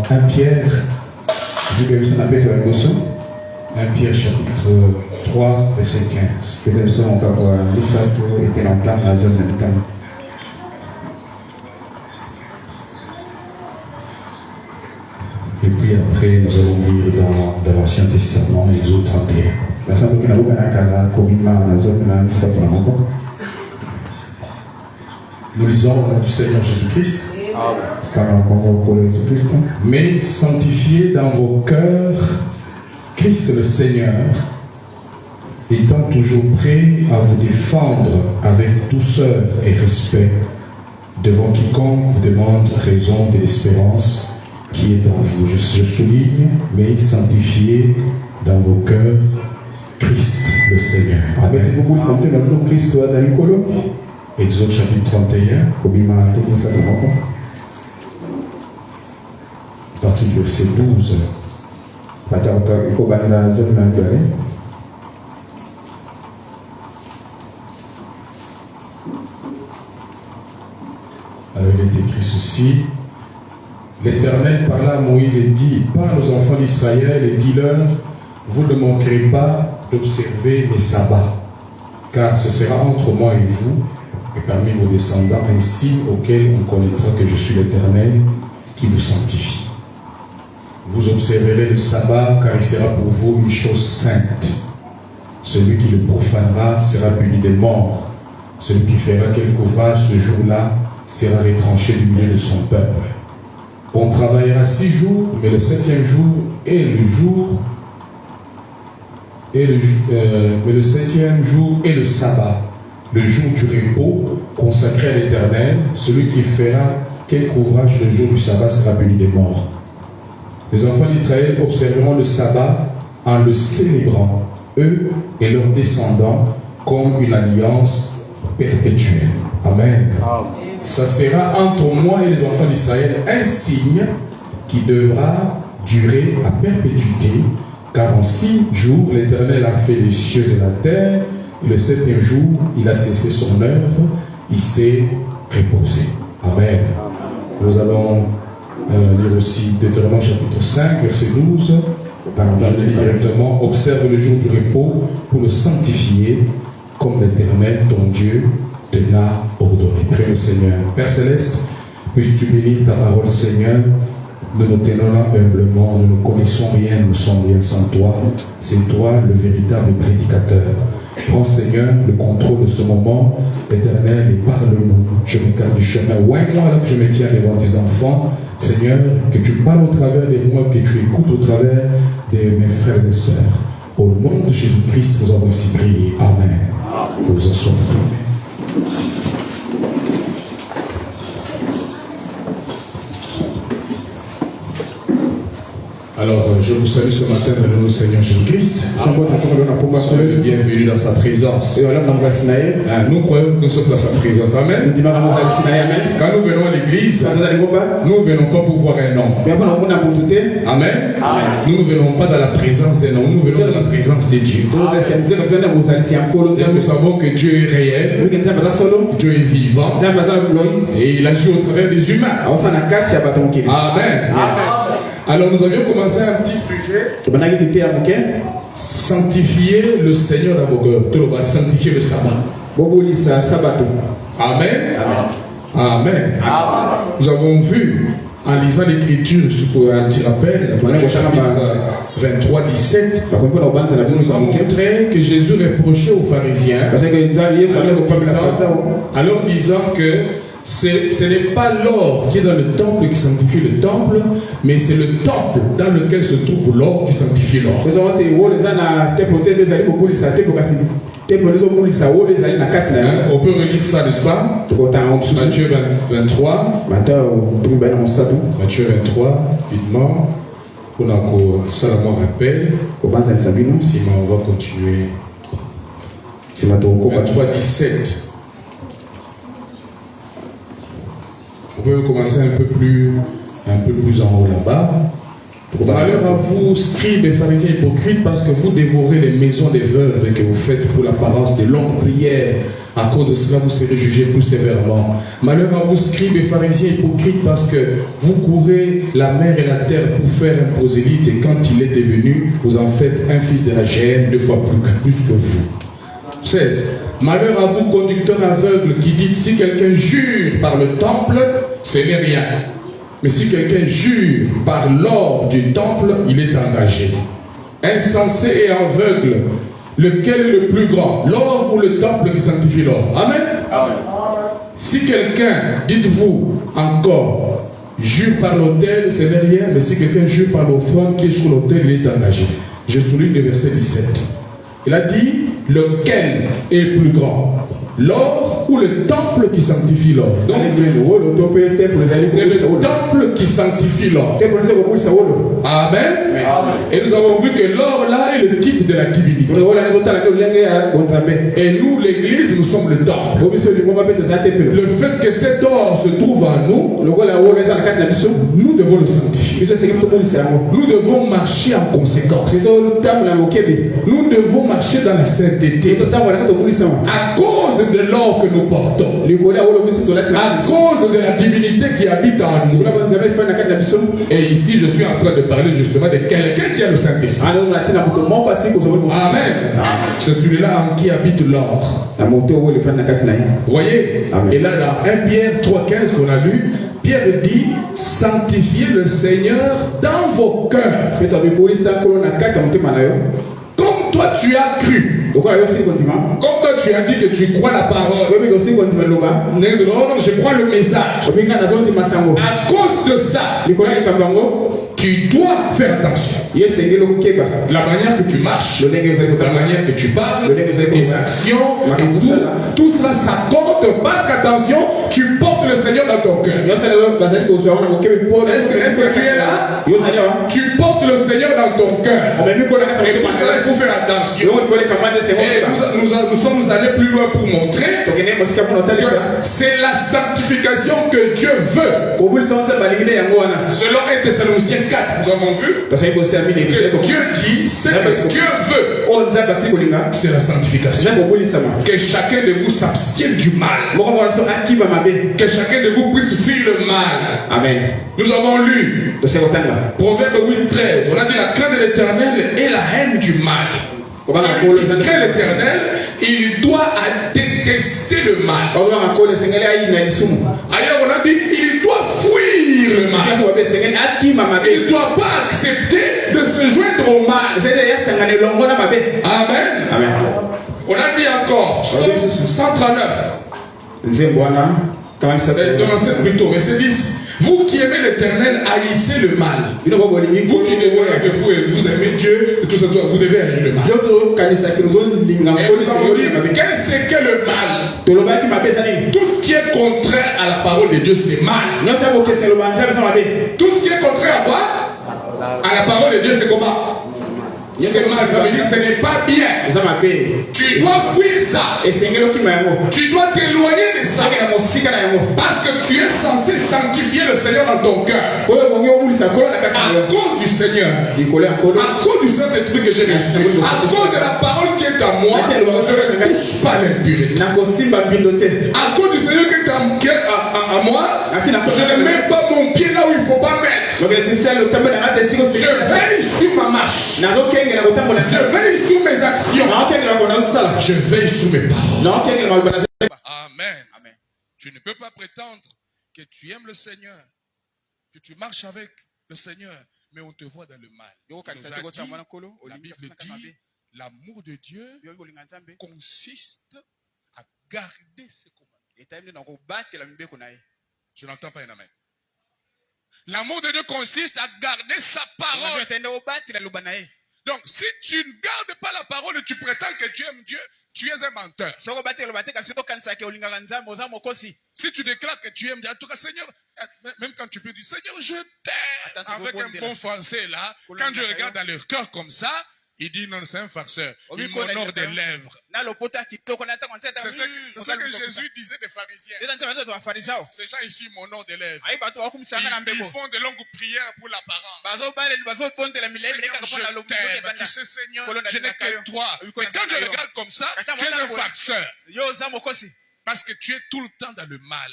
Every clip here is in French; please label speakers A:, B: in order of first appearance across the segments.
A: 1 Pierre, 1 Pierre chapitre 3, verset 15. Et puis après, nous allons lire dans l'Ancien Testament, Exode 31. Nous lisons au nom du Seigneur Jésus-Christ. Mais sanctifiez dans vos cœurs Christ le Seigneur, étant toujours prêt à vous défendre avec douceur et respect devant quiconque vous demande raison de l'espérance qui est en vous. Je souligne, mais sanctifiez dans vos cœurs Christ le Seigneur. Amen. Exode chapitre 31, à partir du verset 12. Alors il est écrit ceci. L'Éternel parla à Moïse et dit: parle aux enfants d'Israël et dis-leur, vous ne manquerez pas d'observer mes sabbats, car ce sera entre moi et vous et parmi vos descendants un signe auquel on connaîtra que je suis l'Éternel qui vous sanctifie. Vous observerez le sabbat, car il sera pour vous une chose sainte. Celui qui le profanera sera puni de mort. Celui qui fera quelque ouvrage ce jour-là sera retranché du milieu de son peuple. On travaillera 6 jours, mais le 7e jour est le jour, mais le 7e jour est le sabbat, le jour du repos consacré à l'Éternel. Celui qui fera quelque ouvrage le jour du sabbat sera puni de mort. Les enfants d'Israël observeront le sabbat en le célébrant, eux et leurs descendants, comme une alliance perpétuelle. Amen. Ça sera entre moi et les enfants d'Israël un signe qui devra durer à perpétuité, car en 6 jours l'Éternel a fait les cieux et la terre, et le 7e jour il a cessé son œuvre, il s'est reposé. Amen. Nous allons lire aussi Deutéronome chapitre 5, verset 12. Je le lis directement. Observe le jour du repos pour le sanctifier, comme l'Éternel, ton Dieu, te l'a ordonné. Prie le Seigneur. Père Céleste, puisses-tu bénir ta parole, Seigneur. Nous nous tenons là humblement, nous ne connaissons rien, nous ne sommes rien sans toi. C'est toi le véritable prédicateur. Prends, Seigneur, le contrôle de ce moment, Éternel, et parle-nous. Je m'écarte du chemin. Oins-moi là que je me tiens devant tes enfants. Seigneur, que tu parles au travers de moi, que tu écoutes au travers de mes frères et sœurs. Au nom de Jésus-Christ, nous avons ainsi prié. Amen. Que vous en soyez. Alors, je vous salue ce matin dans le nom du Seigneur Jésus-Christ. Soyez bienvenue dans sa présence. Nous croyons que nous sommes dans sa présence. Amen. Quand nous venons à l'église, nous ne venons pas pour voir un homme. Amen. Nous ne venons pas dans la présence d'un homme, nous venons dans la présence de Dieu. Nous savons que Dieu est réel, Dieu est vivant, et il agit au travers des humains. Amen. Alors nous avions commencé un petit sujet. Sanctifier le Seigneur dans vos cœurs. Sanctifier le sabbat. Amen. Amen. Nous avons vu, en lisant l'Écriture, pour un petit rappel, dans le chapitre 23, 17, nous avons montré que Jésus reprochait aux pharisiens, alors disant que ce n'est pas l'or qui est dans le temple qui sanctifie le temple, mais c'est le temple dans lequel se trouve l'or qui sanctifie l'or. On peut relire ça, n'est-ce pas? Matthieu 23. Matthieu 23, rapidement. On a ça là, moi rappelle. Sinon, on va continuer. 23, 17. On peut commencer un peu plus en haut là-bas Malheur à vous, scribes et pharisiens hypocrites, parce que vous dévorez les maisons des veuves et que vous faites pour l'apparence de longues prières. À cause de cela, vous serez jugés plus sévèrement. Malheur à vous, scribes et pharisiens hypocrites, parce que vous courez la mer et la terre pour faire un prosélyte, et quand il est devenu, vous en faites un fils de la géhenne 2 fois plus que vous. 16. Malheur à vous, conducteurs aveugles, qui dites, si quelqu'un jure par le temple, ce n'est rien. Mais si quelqu'un jure par l'or du temple, il est engagé. Insensé et aveugle, lequel est le plus grand, l'or ou le temple qui sanctifie l'or? Amen. Amen. Si quelqu'un, dites-vous encore, jure par l'autel, ce n'est rien, mais si quelqu'un jure par l'offrande qui est sur l'autel, il est engagé. Je souligne le verset 17. Il a dit, lequel est le plus grand, l'or ou le temple qui sanctifie l'or? Donc, c'est le temple qui sanctifie l'or. Amen. Et nous avons vu que l'or là est le type de la divinité. Et nous, l'église, nous sommes le temple. Le fait que cet or se trouve en nous, nous devons le sanctifier. Nous devons marcher en conséquence. Nous devons marcher dans la sainteté. À cause de l'or que nous portons, à cause de la divinité qui habite en nous. Et ici, je suis en train de parler justement de quelqu'un qui a le Saint-Esprit. Amen. C'est celui-là en qui habite l'or. Vous voyez? Amen. Et là, dans 1 Pierre 3,15 qu'on a lu, Pierre dit, sanctifiez le Seigneur dans vos cœurs. Comme toi tu as cru. Comme toi tu as dit que tu crois la parole. Non, je crois le message. À cause de ça, tu dois faire attention. La manière que tu marches, la manière que tu parles, tes actions, et tout cela s'accorde parce qu'attention, tu portes le Seigneur dans ton cœur. Est-ce que tu es là? Tu portes le Seigneur dans ton cœur. Et pour cela, il faut faire attention. Et nous sommes allés plus loin pour montrer que c'est la sanctification que Dieu veut. Selon 1 Thessaloniciens 4, nous avons vu que Dieu dit, ce que Dieu veut, c'est la sanctification. Que chacun de vous s'abstienne du mal. Que chacun de vous puisse fuir le mal. Amen. Nous avons lu Proverbe 8,13. On a dit la crainte de l'Éternel et la haine du mal. Celui qui craint l'Éternel, il doit détester le mal. Ailleurs, on a dit il doit fuir le mal. Il ne doit pas accepter de se joindre au mal. Amen. Amen. On a dit encore, Psaume 139. Dans l'enseignement plutôt, verset 10. Vous qui aimez l'Éternel, haïssez le mal. Vous qui dévoilez que vous aimez Dieu, et tout ça, vous devez haïr le mal. Et nous avons dit, qu'est-ce que le mal? Tout ce qui est contraire à la parole de Dieu, c'est mal. Tout ce qui est contraire à quoi? À la parole de Dieu, c'est comment? C'est mal, ça veut dire que ce n'est pas bien. Tu dois fuir ça. Tu dois t'éloigner de ça. Parce que tu es censé sanctifier le Seigneur dans ton cœur. À cause du Seigneur. À cause du Saint-Esprit que j'ai reçu. À cause de la parole qui est en moi. Je ne touche pas l'impureté. À cause du Seigneur qui est à moi. Je ne mets pas mon pied là où il ne faut pas mettre. Je veille sur ma marche. Je veille sur mes actions. Je veille sur mes paroles. Amen. Amen. Tu ne peux pas prétendre que tu aimes le Seigneur, que tu marches avec le Seigneur, mais on te voit dans le mal. La Bible dit, l'amour de Dieu consiste à garder ses commandements. Je n'entends pas un amen. L'amour de Dieu consiste à garder sa parole. Donc, si tu ne gardes pas la parole et tu prétends que tu aimes Dieu, tu es un menteur. Si tu déclares que tu aimes Dieu, en tout cas, Seigneur, même quand tu peux dire, Seigneur, je t'aime, avec un bon français là, quand je regarde dans leur cœur comme ça, Il dit non, c'est un farceur. Il m'honore des lèvres. C'est ce que Jésus disait des pharisiens. Ces gens ici m'honorent des lèvres. Ils font de longues prières pour l'apparence. Seigneur, je t'aime. Tu sais, Seigneur, je n'ai que toi. Mais quand je regarde comme ça, tu es un farceur. Parce que tu es tout le temps dans le mal.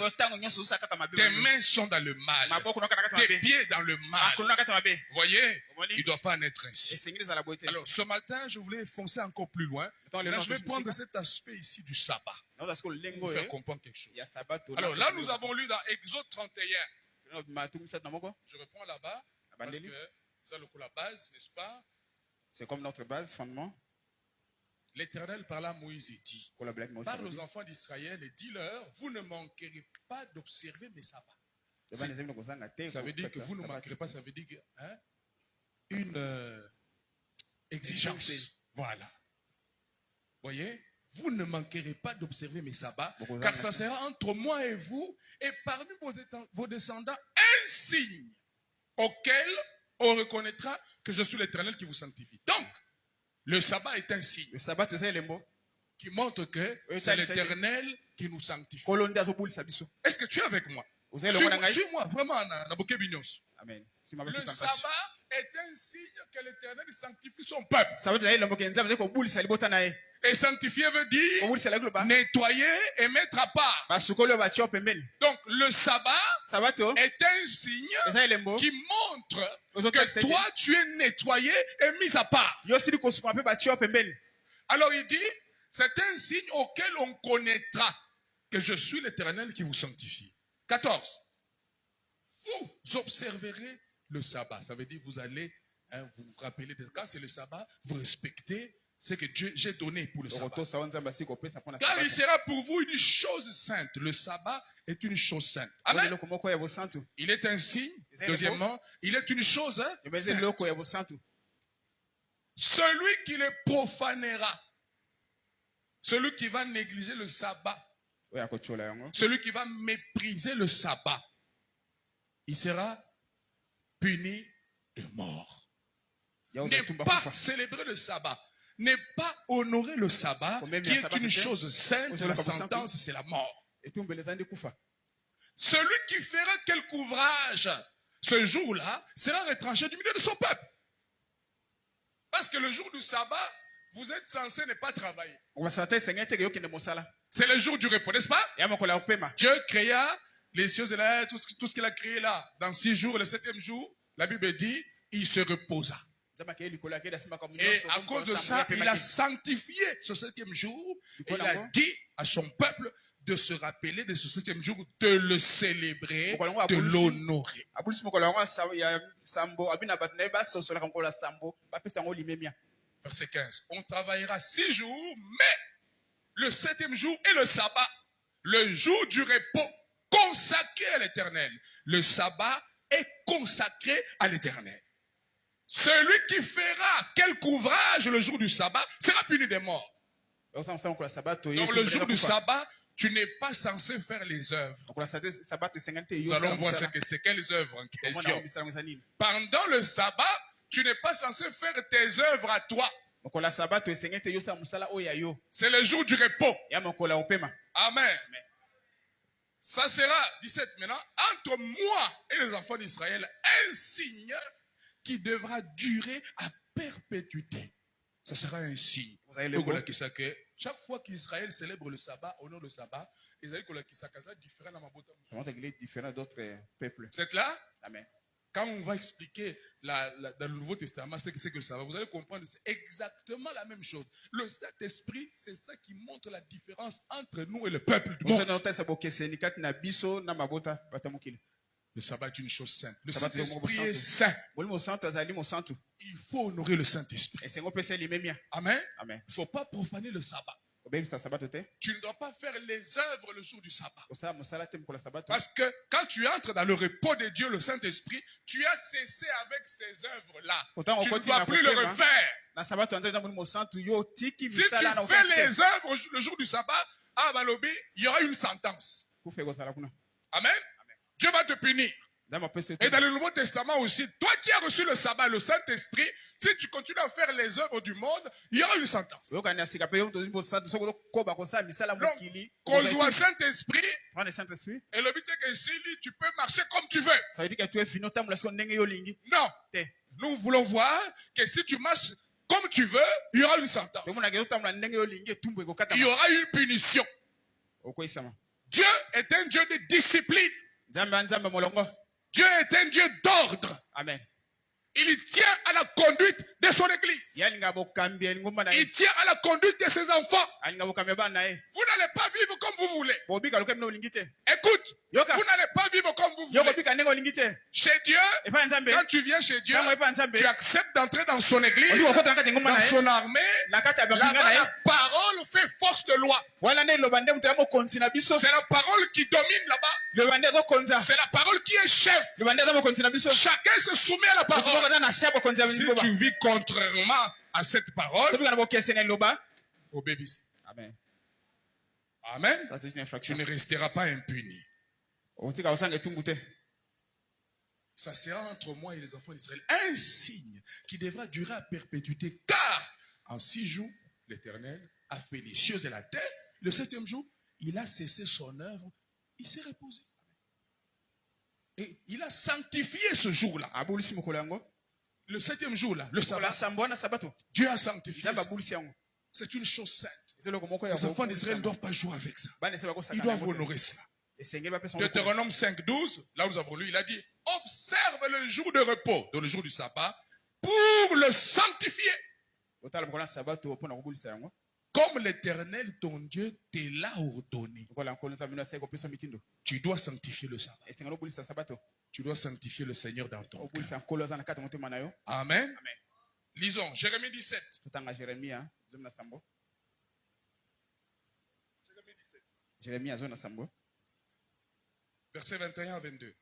A: Tes mains sont dans le mal. Tes pieds dans le mal. Vous voyez, il ne doit pas en être ainsi. Alors, ce matin, je voulais foncer encore plus loin. Là, je vais prendre cet aspect ici du sabbat. Pour faire comprendre quelque chose. Alors, là, nous avons lu dans Exode 31. Je reprends là-bas. Parce que c'est la base, n'est-ce pas?
B: C'est comme notre base, fondement.
A: L'Éternel parla à Moïse et dit, parle aux enfants d'Israël et dis-leur, vous ne manquerez pas d'observer mes sabbats. Ça veut dire que vous ne manquerez pas, ça veut dire une exigence. Voilà. Voyez, vous ne manquerez pas d'observer mes sabbats, car ça sera entre moi et vous, et parmi vos descendants, un signe auquel on reconnaîtra que je suis l'Éternel qui vous sanctifie. Donc, le sabbat est un signe qui montre que c'est l'Éternel qui nous sanctifie. Est-ce que tu es avec moi? Suis-moi vraiment, Naboké-Binyos.
B: Amen.
A: Le sabbat est un signe que l'Éternel sanctifie son peuple. Et sanctifier veut dire nettoyer et mettre à part. Donc le sabbat est un signe qui montre que toi tu es nettoyé et mis à part. Alors il dit, c'est un signe auquel on connaîtra que je suis l'Éternel qui vous sanctifie. 14. Vous observerez le sabbat. Ça veut dire vous allez vous vous rappelez de quand c'est le sabbat, vous respectez ce que Dieu j'ai donné pour le sabbat. Car il sera pour vous une chose sainte. Le sabbat est une chose sainte. Amen. Il est un signe. Deuxièmement, il est une chose sainte. Celui qui le profanera, celui qui va négliger le sabbat, celui qui va mépriser le sabbat, il sera puni de mort. Ne pas célébrer le sabbat, ne pas honorer le sabbat, qui est une chose sainte, la sentence c'est la mort. Celui qui fera quelque ouvrage ce jour-là sera retranché du milieu de son peuple. Parce que le jour du sabbat, vous êtes censé ne pas travailler. C'est le jour du repos, n'est-ce pas? Dieu créa les cieux et la terre, tout ce qu'il a créé là. Dans 6 jours, le 7e jour, la Bible dit, il se reposa. Et à cause de ça, il a sanctifié ce 7e jour. Et il a dit à son peuple de se rappeler de ce 7e jour, de le célébrer, de l'honorer. Verset 15. On travaillera 6 jours, mais le 7e jour est le sabbat, le jour du repos consacré à l'Éternel. Le sabbat est consacré à l'Éternel. Celui qui fera quelque ouvrage le jour du sabbat sera puni de mort. Donc le jour du sabbat, tu n'es pas censé faire les œuvres. Nous allons voir ce que c'est, quelles œuvres en question. Pendant le sabbat, tu n'es pas censé faire tes œuvres à toi. C'est le jour du repos. Amen. Ça sera, 17 maintenant, entre moi et les enfants d'Israël, un signe qui devra durer à perpétuité. Ça sera un signe. Chaque fois qu'Israël célèbre le sabbat, honore le sabbat, Israël différent
B: d'autres peuples.
A: Vous êtes là?
B: Amen.
A: Quand on va expliquer dans le Nouveau Testament ce que c'est que le sabbat, vous allez comprendre que c'est exactement la même chose. Le Saint-Esprit, c'est ça qui montre la différence entre nous et le peuple du monde. Le sabbat est une chose sainte. Le Saint-Esprit est saint. Il faut honorer le Saint-Esprit. Amen. Il ne faut pas profaner le sabbat. Tu ne dois pas faire les œuvres le jour du sabbat. Parce que quand tu entres dans le repos de Dieu, le Saint-Esprit, tu as cessé avec ces œuvres-là. Tu ne dois plus le refaire. Si tu fais les œuvres le jour du sabbat, il y aura une sentence. Amen. Dieu va te punir. Et dans le Nouveau Testament aussi, toi qui as reçu le sabbat, le Saint-Esprit, si tu continues à faire les œuvres du monde, il y aura une sentence. Donc, qu'on soit Saint-Esprit, et le but est que si tu peux marcher comme tu veux. Non. Nous voulons voir que si tu marches comme tu veux, il y aura une sentence. Il y aura une punition. Dieu est un Dieu de discipline. Dieu est un Dieu d'ordre.
B: Amen.
A: Il tient à la conduite de son église. Il tient à la conduite de ses enfants. Vous n'allez pas vivre comme vous voulez. Écoute, vous n'allez pas vivre comme vous voulez. Chez Dieu, quand tu viens chez Dieu, tu acceptes d'entrer dans son église, dans son armée. Là-bas, la parole fait force de loi. C'est la parole qui domine là-bas. C'est la parole qui est chef. Chacun se soumet à la parole. Si tu vis contrairement à cette parole, obéis.
B: Amen.
A: Amen.
B: Ça, c'est une
A: Tu
B: infraction.
A: ne resteras pas impuni. Ça sera entre moi et les enfants d'Israël un signe qui devra durer à perpétuité. Car en 6 jours, l'Éternel a fait les cieux et la terre. Le 7e jour, il a cessé son œuvre. Il s'est reposé. Et il a sanctifié ce jour-là. Le 7e jour, là, le sabbat, Dieu a sanctifié ça. C'est une chose sainte. Les enfants d'Israël ne doivent pas jouer avec ça. Ils doivent honorer cela. Deutéronome 5:12, là où nous avons lu, il a dit, observe le jour de repos, dans le jour du sabbat, pour le sanctifier. Comme l'Éternel, ton Dieu, te l'a ordonné. Tu dois sanctifier le sabbat. Tu dois sanctifier le Seigneur dans ton cœur. Amen. Lisons, Jérémie 17. Versets 21 à 22.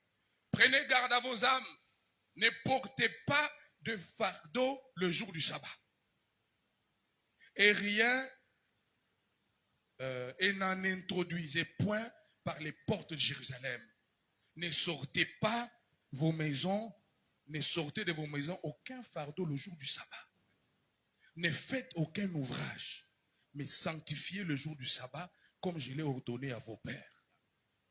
A: Prenez garde à vos âmes. Ne portez pas de fardeau le jour du sabbat. Et rien, et n'en introduisez point par les portes de Jérusalem. Ne sortez pas vos maisons, ne sortez de vos maisons aucun fardeau le jour du sabbat. Ne faites aucun ouvrage, mais sanctifiez le jour du sabbat comme je l'ai ordonné à vos pères.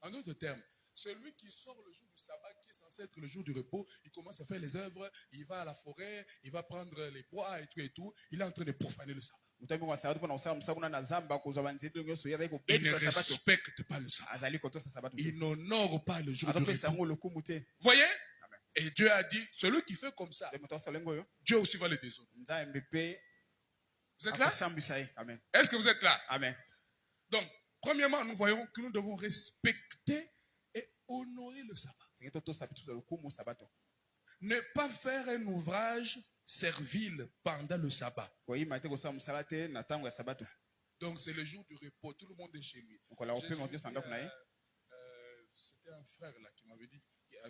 A: En d'autres termes, celui qui sort le jour du sabbat, qui est censé être le jour du repos, il commence à faire les œuvres, il va à la forêt, il va prendre les bois et tout, il est en train de profaner le sabbat. Il ne respecte pas le sabbat. Il n'honore pas le jour du repos. Vous voyez? Et Dieu a dit, celui qui fait comme ça, Dieu aussi va le déshonorer. Vous êtes là? Est-ce que vous êtes là?
B: Amen.
A: Donc, premièrement, nous voyons que nous devons respecter et honorer le sabbat. Ne pas faire un ouvrage servile pendant le sabbat. Donc c'est le jour du repos, tout le monde est chez lui. C'était un frère là qui m'avait dit,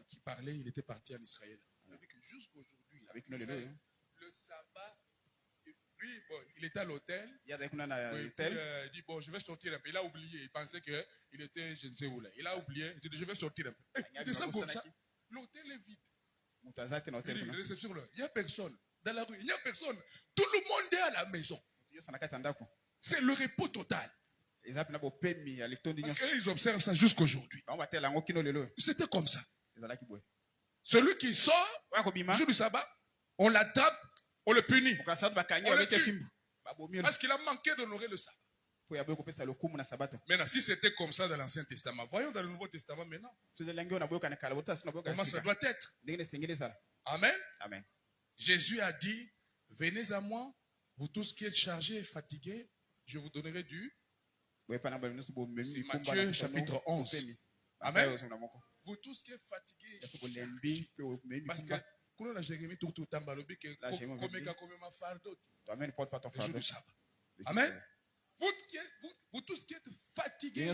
A: qui parlait, il était parti en Israël. Il a dit que jusqu'aujourd'hui, le sabbat, lui, bon, il était à l'hôtel. Il dit, bon, je vais sortir un peu. Il a oublié, il pensait qu'il était, je ne sais où là. Il a oublié, il dit, je vais sortir un peu. Il descend comme ça, l'hôtel est vide. Il n'y a personne. Dans la rue, il n'y a personne. Tout le monde est à la maison. C'est le repos total. Parce qu'ils observent ça jusqu'aujourd'hui. C'était comme ça. Celui qui sort, le jour du sabbat, on l'attrape, on le punit. On le tue. Parce qu'il a manqué d'honorer le sabbat. Maintenant, si c'était comme ça dans l'Ancien Testament, voyons dans le Nouveau Testament maintenant. Comment ça doit être? Amen.
B: Amen.
A: Jésus a dit, venez à moi, vous tous qui êtes chargés et fatigués, je vous donnerai du... C'est Matthieu chapitre 11. Amen. Vous tous qui êtes fatigués, parce que quand on a Jérémie tout le temps, amen. Vous tous qui êtes fatigués,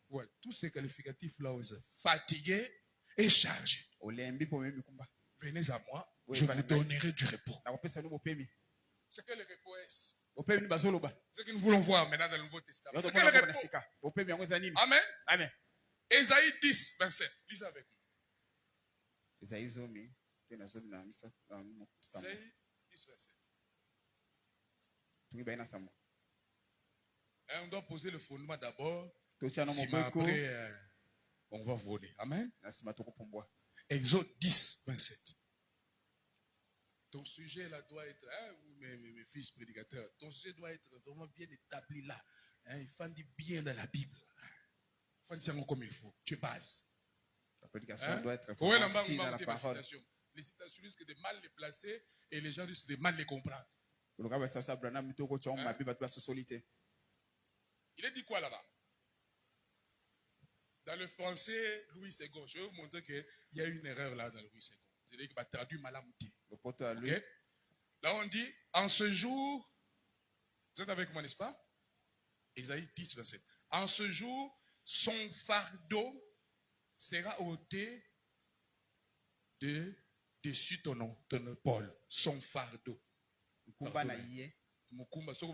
A: ouais, tous ces qualificatifs là, fatigués et chargés. Venez à moi, je vous donnerai du repos. C'est que le repos est. C'est ce que nous voulons voir maintenant dans le Nouveau Testament. C'est que le repos. Amen.
B: Amen.
C: Ésaïe 10, 27. Lisez avec moi.
B: Esaïe zomi, tena zomi na misa, Samuel.
C: Ésaïe 10, 27.
B: Tuki baina Samuel.
C: Et on doit poser le fondement d'abord.
B: Tocha no
C: Si
B: mobeko,
C: après, on va voler. Amen.
B: na sima toko pomboa.
C: Exode 10, 27. Ton sujet là doit être, hein, vous mes fils prédicateurs, ton sujet doit être vraiment bien établi là. Hein, il faut dire bien dans la Bible. Il faut dire comme il faut. Tu bases.
B: La prédication
C: Hein?
B: doit être
C: Ouais,
B: assis dans la parole.
C: les citations risquent de mal les placer et les gens risquent de mal les comprendre.
B: Le gars va se faire Branham mitoko chon
C: Hein?
B: ma Bible va solité.
C: Il est dit quoi là-bas? Dans le français, Louis II, je vais vous montrer qu'il y a une erreur là dans Louis II. C'est-à-dire qu'il va traduire malamouti.
B: Le pote à lui.
C: Okay? Là, on dit, en ce jour, vous êtes avec moi, n'est-ce pas? Ésaïe 10, 27. En ce jour, son fardeau sera ôté de dessus ton épaule. Son fardeau.
B: Kumba na iye.
C: Mukumba, ce que vous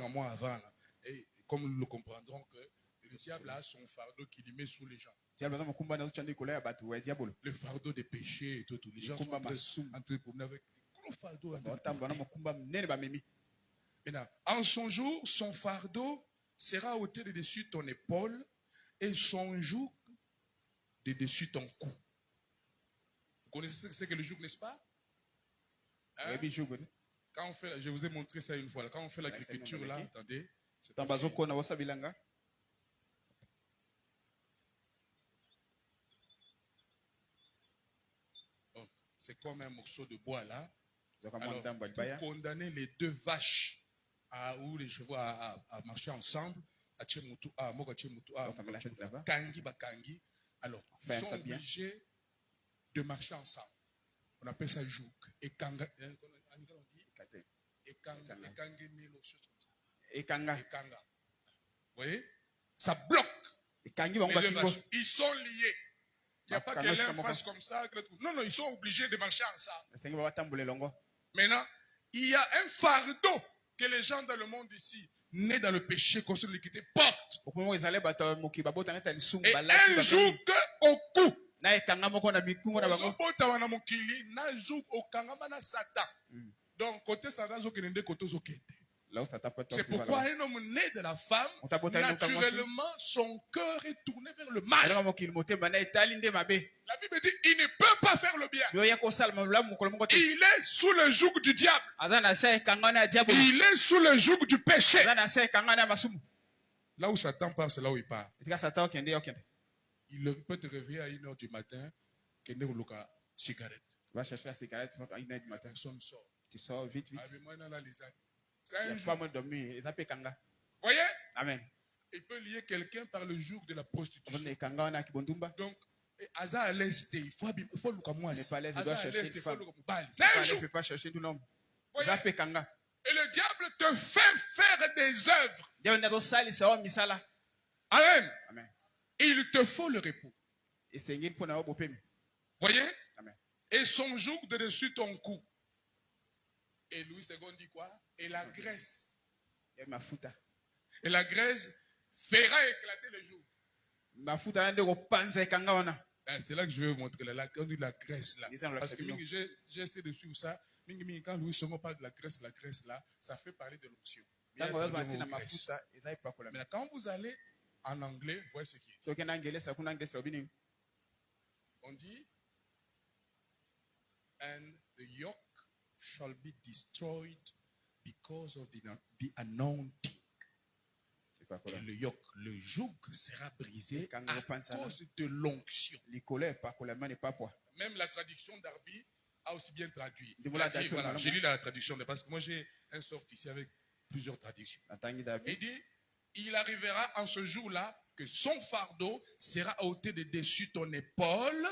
C: moi avant, là. Et comme nous le comprendrons que le diable a son fardeau qu'il met sous les gens. Le fardeau des péchés et tout. Les gens sont en train de promener avec des gros fardeaux. Maintenant, en son jour, son fardeau sera ôté de dessus ton épaule et son joug de dessus ton cou. Vous connaissez ce que c'est que le joug, n'est-ce pas? Hein? Quand on fait, je vous ai montré ça une fois. Là, quand on fait l'agriculture, là, attendez. C'est comme un morceau de bois là. Alors, pour condamner les deux vaches ou les chevaux à marcher ensemble, alors, ils sont obligés de marcher ensemble. On appelle ça joug. Et kanga, Ekanga. Vous voyez? Ça bloque. Les deux vaches. Ils sont liés. Il n'y a pas que l'un fasse comme ça. Non, non, ils sont obligés de marcher ensemble. Maintenant, il y a un fardeau que les gens dans le monde ici, nés dans le péché, construisent l'iniquité, portent. Et un jour au cou. Donc, côté Satan, c'est pourquoi un homme né de la femme, naturellement, son cœur est tourné vers le mal. La Bible dit, il ne peut pas faire le bien. Il est sous le joug du diable. Il est sous le joug du péché. Là où Satan part, c'est là où il part. Il peut te réveiller à 1h du matin, qu'il ne roule pas cigarette.
B: Va chercher la cigarette à 1h du matin. Tu sors vite, vite.
C: C'est un jour. Vous voyez?
B: Amen.
C: Il peut lier quelqu'un par le joug de la prostitution. Donc, Asa à l'est, il faut le comme
B: n'est pas l'aise, il doit chercher une femme.
C: C'est un jour.
B: Il ne peut pas chercher tout l'homme.
C: Et le diable te fait faire des œuvres. Amen.
B: Amen.
C: Il te faut le repos. Voyez?
B: Amen.
C: Et son joug de dessus ton cou. Et Louis II dit quoi? Et la graisse. Et la graisse fera éclater le joug. C'est là que je vais vous montrer. On dit la graisse là. Parce que j'ai essayé de suivre ça. Quand Louis II parle de la graisse là, ça fait parler de l'onction. Mais quand vous allez en anglais, vous voyez ce qui est. On dit, and the yoke shall be destroyed because of the anointing. Et le yoke, le joug sera brisé à cause de l'onction. Même la traduction d'Arby a aussi bien traduit. Voilà, j'ai lu la traduction parce que moi j'ai un soft ici avec plusieurs traductions. Il dit, il arrivera en ce jour-là que son fardeau sera ôté de dessus ton épaule.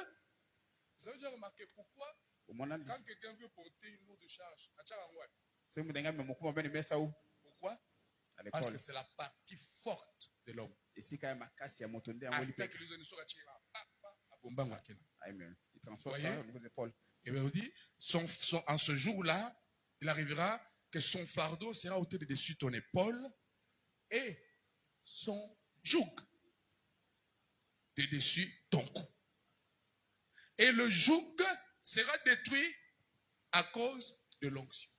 C: Vous avez déjà remarqué pourquoi quand quelqu'un veut porter une lourde charge, pourquoi? Parce que c'est la partie forte de l'homme. Et bien on dit, en ce jour-là, il arrivera que son fardeau sera ôté de dessus ton épaule et son joug. de dessus ton cou. Et le joug sera détruit à cause de l'onction.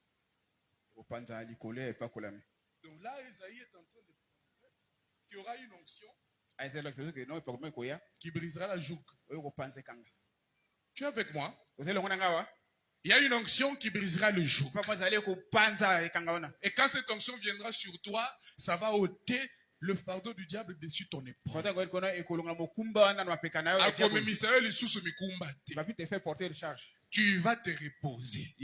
C: Donc là, Esaïe est en train de prouver qu'il y aura une onction qui brisera la joug. Tu es avec moi? Il y a une onction qui brisera le joug. Et quand cette onction viendra sur toi, ça va ôter le fardeau du diable dessus ton épaule. Tu vas te reposer.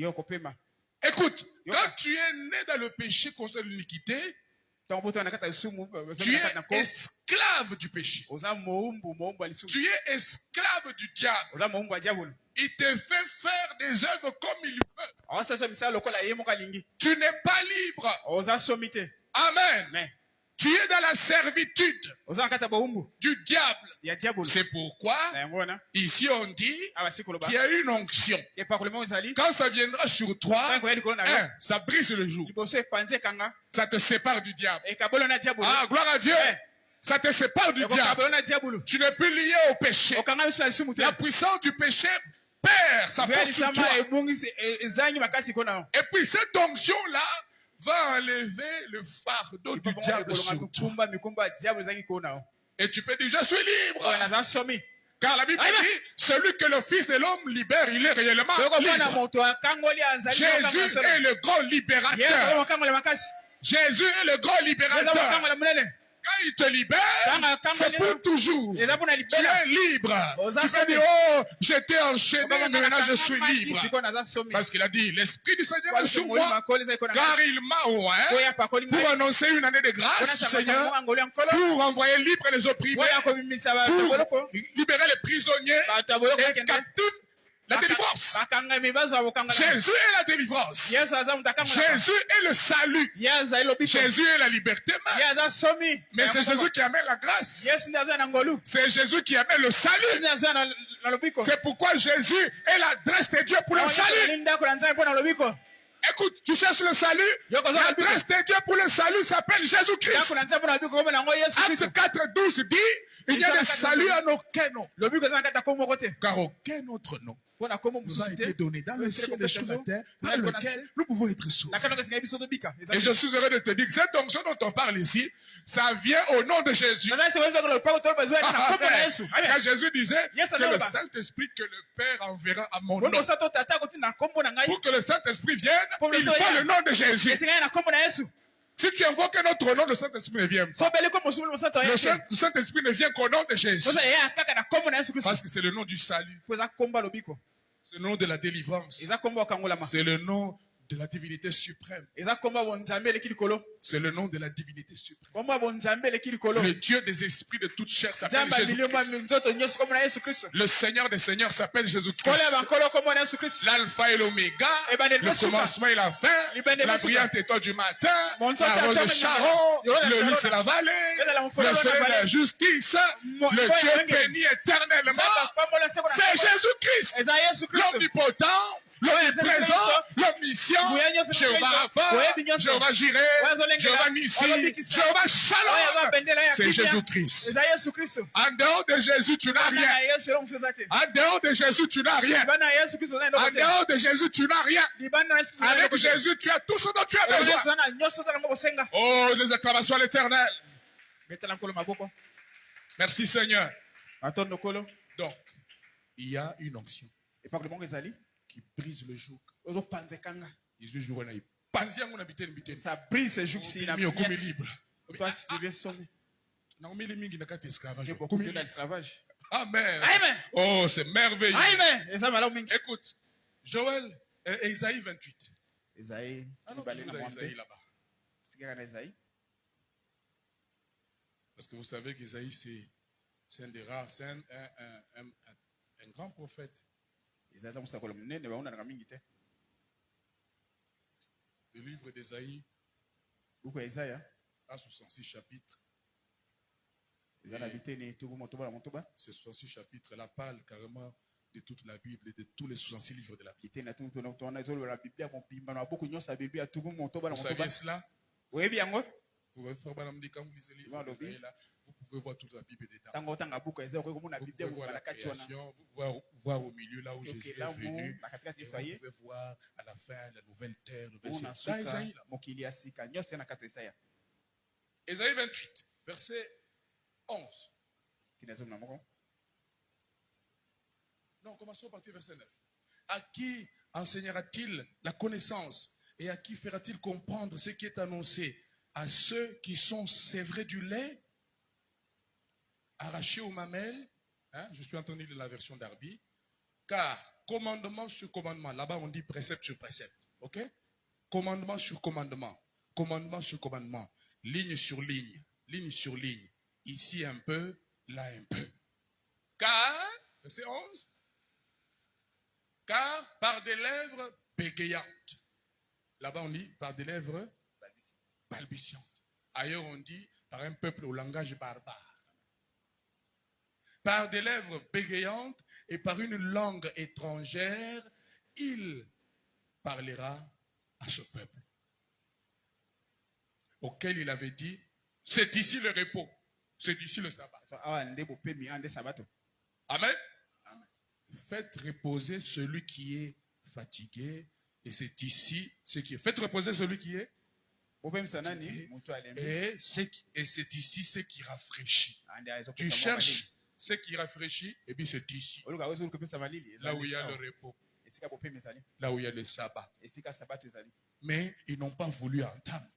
C: Écoute, quand tu es né dans le péché constant de l'iniquité, tu es esclave du péché. Tu es esclave du diable. Il te fait faire des œuvres comme il veut. Tu n'es pas libre. Amen. Tu es dans la servitude du diable. C'est pourquoi ici on dit qu'il y a une onction. Quand ça viendra sur toi, ça brise le joug. Ça te sépare du diable. Ah, gloire à Dieu. Ça te sépare du diable. Tu n'es plus lié au péché. La puissance du péché perd sa force sur toi. Et puis cette onction-là va enlever le fardeau du diable sur toi. Et tu peux dire, je suis libre. Car la Bible dit, celui que le Fils de l'homme libère, il est réellement libre. Jésus est le grand libérateur. Jésus est le grand libérateur. Quand il te libère, c'est pour toujours. Tu es libre. Tu peux dire, oh, j'étais enchaîné, mais maintenant je suis libre. Parce qu'il a dit, l'Esprit du Seigneur est sur moi, car il m'a oint pour annoncer une année de grâce, Seigneur, pour envoyer libre les opprimés, pour libérer les prisonniers et captifs. La délivrance. Jésus est la délivrance. Jésus est le salut. Jésus est la liberté. Mais c'est Jésus qui amène la grâce. C'est Jésus qui amène le salut. C'est pourquoi Jésus est l'adresse de Dieu pour le salut. Écoute, tu cherches le salut. L'adresse de Dieu pour le salut s'appelle Jésus-Christ. Acte 4:12 dit, il n'y a de salut en aucun nom. Car aucun autre nom nous a été donné dans le ciel et sur la terre par lequel nous pouvons être sauvés. Et je suis heureux de te dire que cette onction dont on parle ici, ça vient au nom de Jésus. Quand Jésus disait que le Saint-Esprit que le Père enverra à mon nom. Pour que le Saint-Esprit vienne, il faut le nom de Jésus. Si tu invoques un autre nom, le Saint-Esprit ne vient pas. Le Saint-Esprit ne vient qu'au nom de Jésus. Parce que c'est le nom du salut. C'est le nom de la délivrance. C'est le nom de la divinité suprême. C'est le nom de la divinité suprême. Le Dieu des esprits de toute chair s'appelle Jésus-Christ. Le Seigneur des seigneurs s'appelle Jésus-Christ. L'alpha et l'oméga, le commencement et la fin, la brillante étoile du matin, la rose de Sharon, le lys et la vallée, le soleil de la justice, le Dieu béni éternellement. C'est Jésus-Christ, l'omnipotent, l'omniprésent, l'omniscient, Jéhovah Rapha, Jéhovah Jireh, Jéhovah Nissi, Jéhovah Shalom. C'est Jésus-Christ. En dehors de Jésus, tu n'as rien. En dehors de Jésus, tu n'as rien. En dehors de Jésus, tu n'as rien. Avec Jésus, tu as tout ce dont tu as besoin. Oh, les acclamations à l'Éternel. Merci Seigneur. Donc, il y a une onction qui brise le joug.
B: Ça brise ce joug si
C: libre.
B: Toi, tu deviens sommé.
C: Amen. Oh, c'est merveilleux. Écoute, Joël, Esaïe 28.
B: Esaïe.
C: Esaïe là-bas. Parce que vous savez qu'Esaïe, c'est un des rares, c'est un grand prophète. Le livre d'Esaïe a 66 chapitres. Ces 66 chapitres-là parlent carrément de toute la Bible et de tous les 66 livres de la Bible. Vous saviez cela? Quand vous lisez le livre d'Esaïe, vous pouvez voir toute la Bible dedans.
B: Tango tanga buku eza ko komona
C: Vous
B: Bible
C: pouvez voir la
B: balakati wana.
C: création, vous pouvez voir au milieu là où
B: Donc,
C: Jésus
B: là
C: est venu.
B: où, na katikati
C: Et
B: Yesu aye,
C: vous pouvez voir à la fin la nouvelle terre, nouvelle
B: on a
C: ciel. Dans Isaïe,
B: suka
C: là.
B: mokili ya sika nyonso na kati ya Isaya.
C: Ésaïe 28, verset 11.
B: Tinazo na moko.
C: Non, commençons à partir du verset 9. À qui enseignera-t-il la connaissance et à qui fera-t-il comprendre ce qui est annoncé? À ceux qui sont sévrés du lait, arrachés aux mamelles. Hein, je suis en train de lire la version d'Arby. Car commandement sur commandement, là-bas on dit précepte sur précepte. Ok? Commandement sur commandement, commandement sur commandement, ligne sur ligne, ici un peu, là un peu. Car, verset 11, car par des lèvres bégayantes. Là-bas, on dit par des lèvres balbutiantes. Ailleurs, on dit par un peuple au langage barbare. Par des lèvres bégayantes et par une langue étrangère, il parlera à ce peuple. Auquel il avait dit, c'est ici le repos, c'est ici le sabbat. Amen. Faites reposer celui qui est fatigué, et c'est ici ce qui est. Faites reposer celui qui est fatigué, et c'est ici ce qui rafraîchit. Tu cherches ce qui rafraîchit, et bien c'est ici. Là où il y a le repos. Là où il y a le sabbat. Mais ils n'ont pas voulu entendre.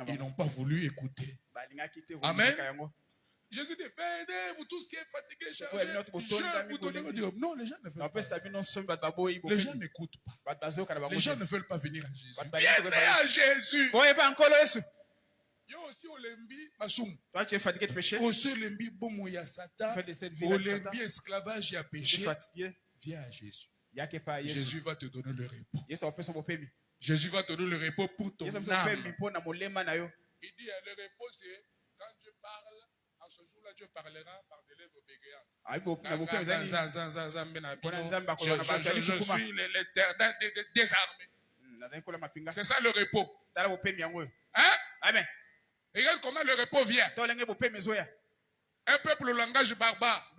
C: Ils n'ont pas voulu écouter. Amen. Jésus dit, venez, vous tous qui êtes fatigués, chargés, je vous donnerai du repos. Non, les gens ne veulent pas. Les gens n'écoutent pas. Les gens ne veulent pas venir à Jésus. Venez à Jésus. Yo aussi olembi masum.
B: Toi tu es fatigué de péché.
C: Aussi olembi bomo ya Satan. Olembi esclavage ya péché. Viens à Jésus. Jésus va te donner le repos. Jésus va te donner le repos pour ton âme. Il dit, le repos c'est quand Dieu parle. En ce jour-là, Dieu parlera par des lèvres bégayantes. Je suis l'Éternel des armées. C'est ça le repos. Hein? Amen. Regarde comment le repos vient. Un peuple au langage barbare.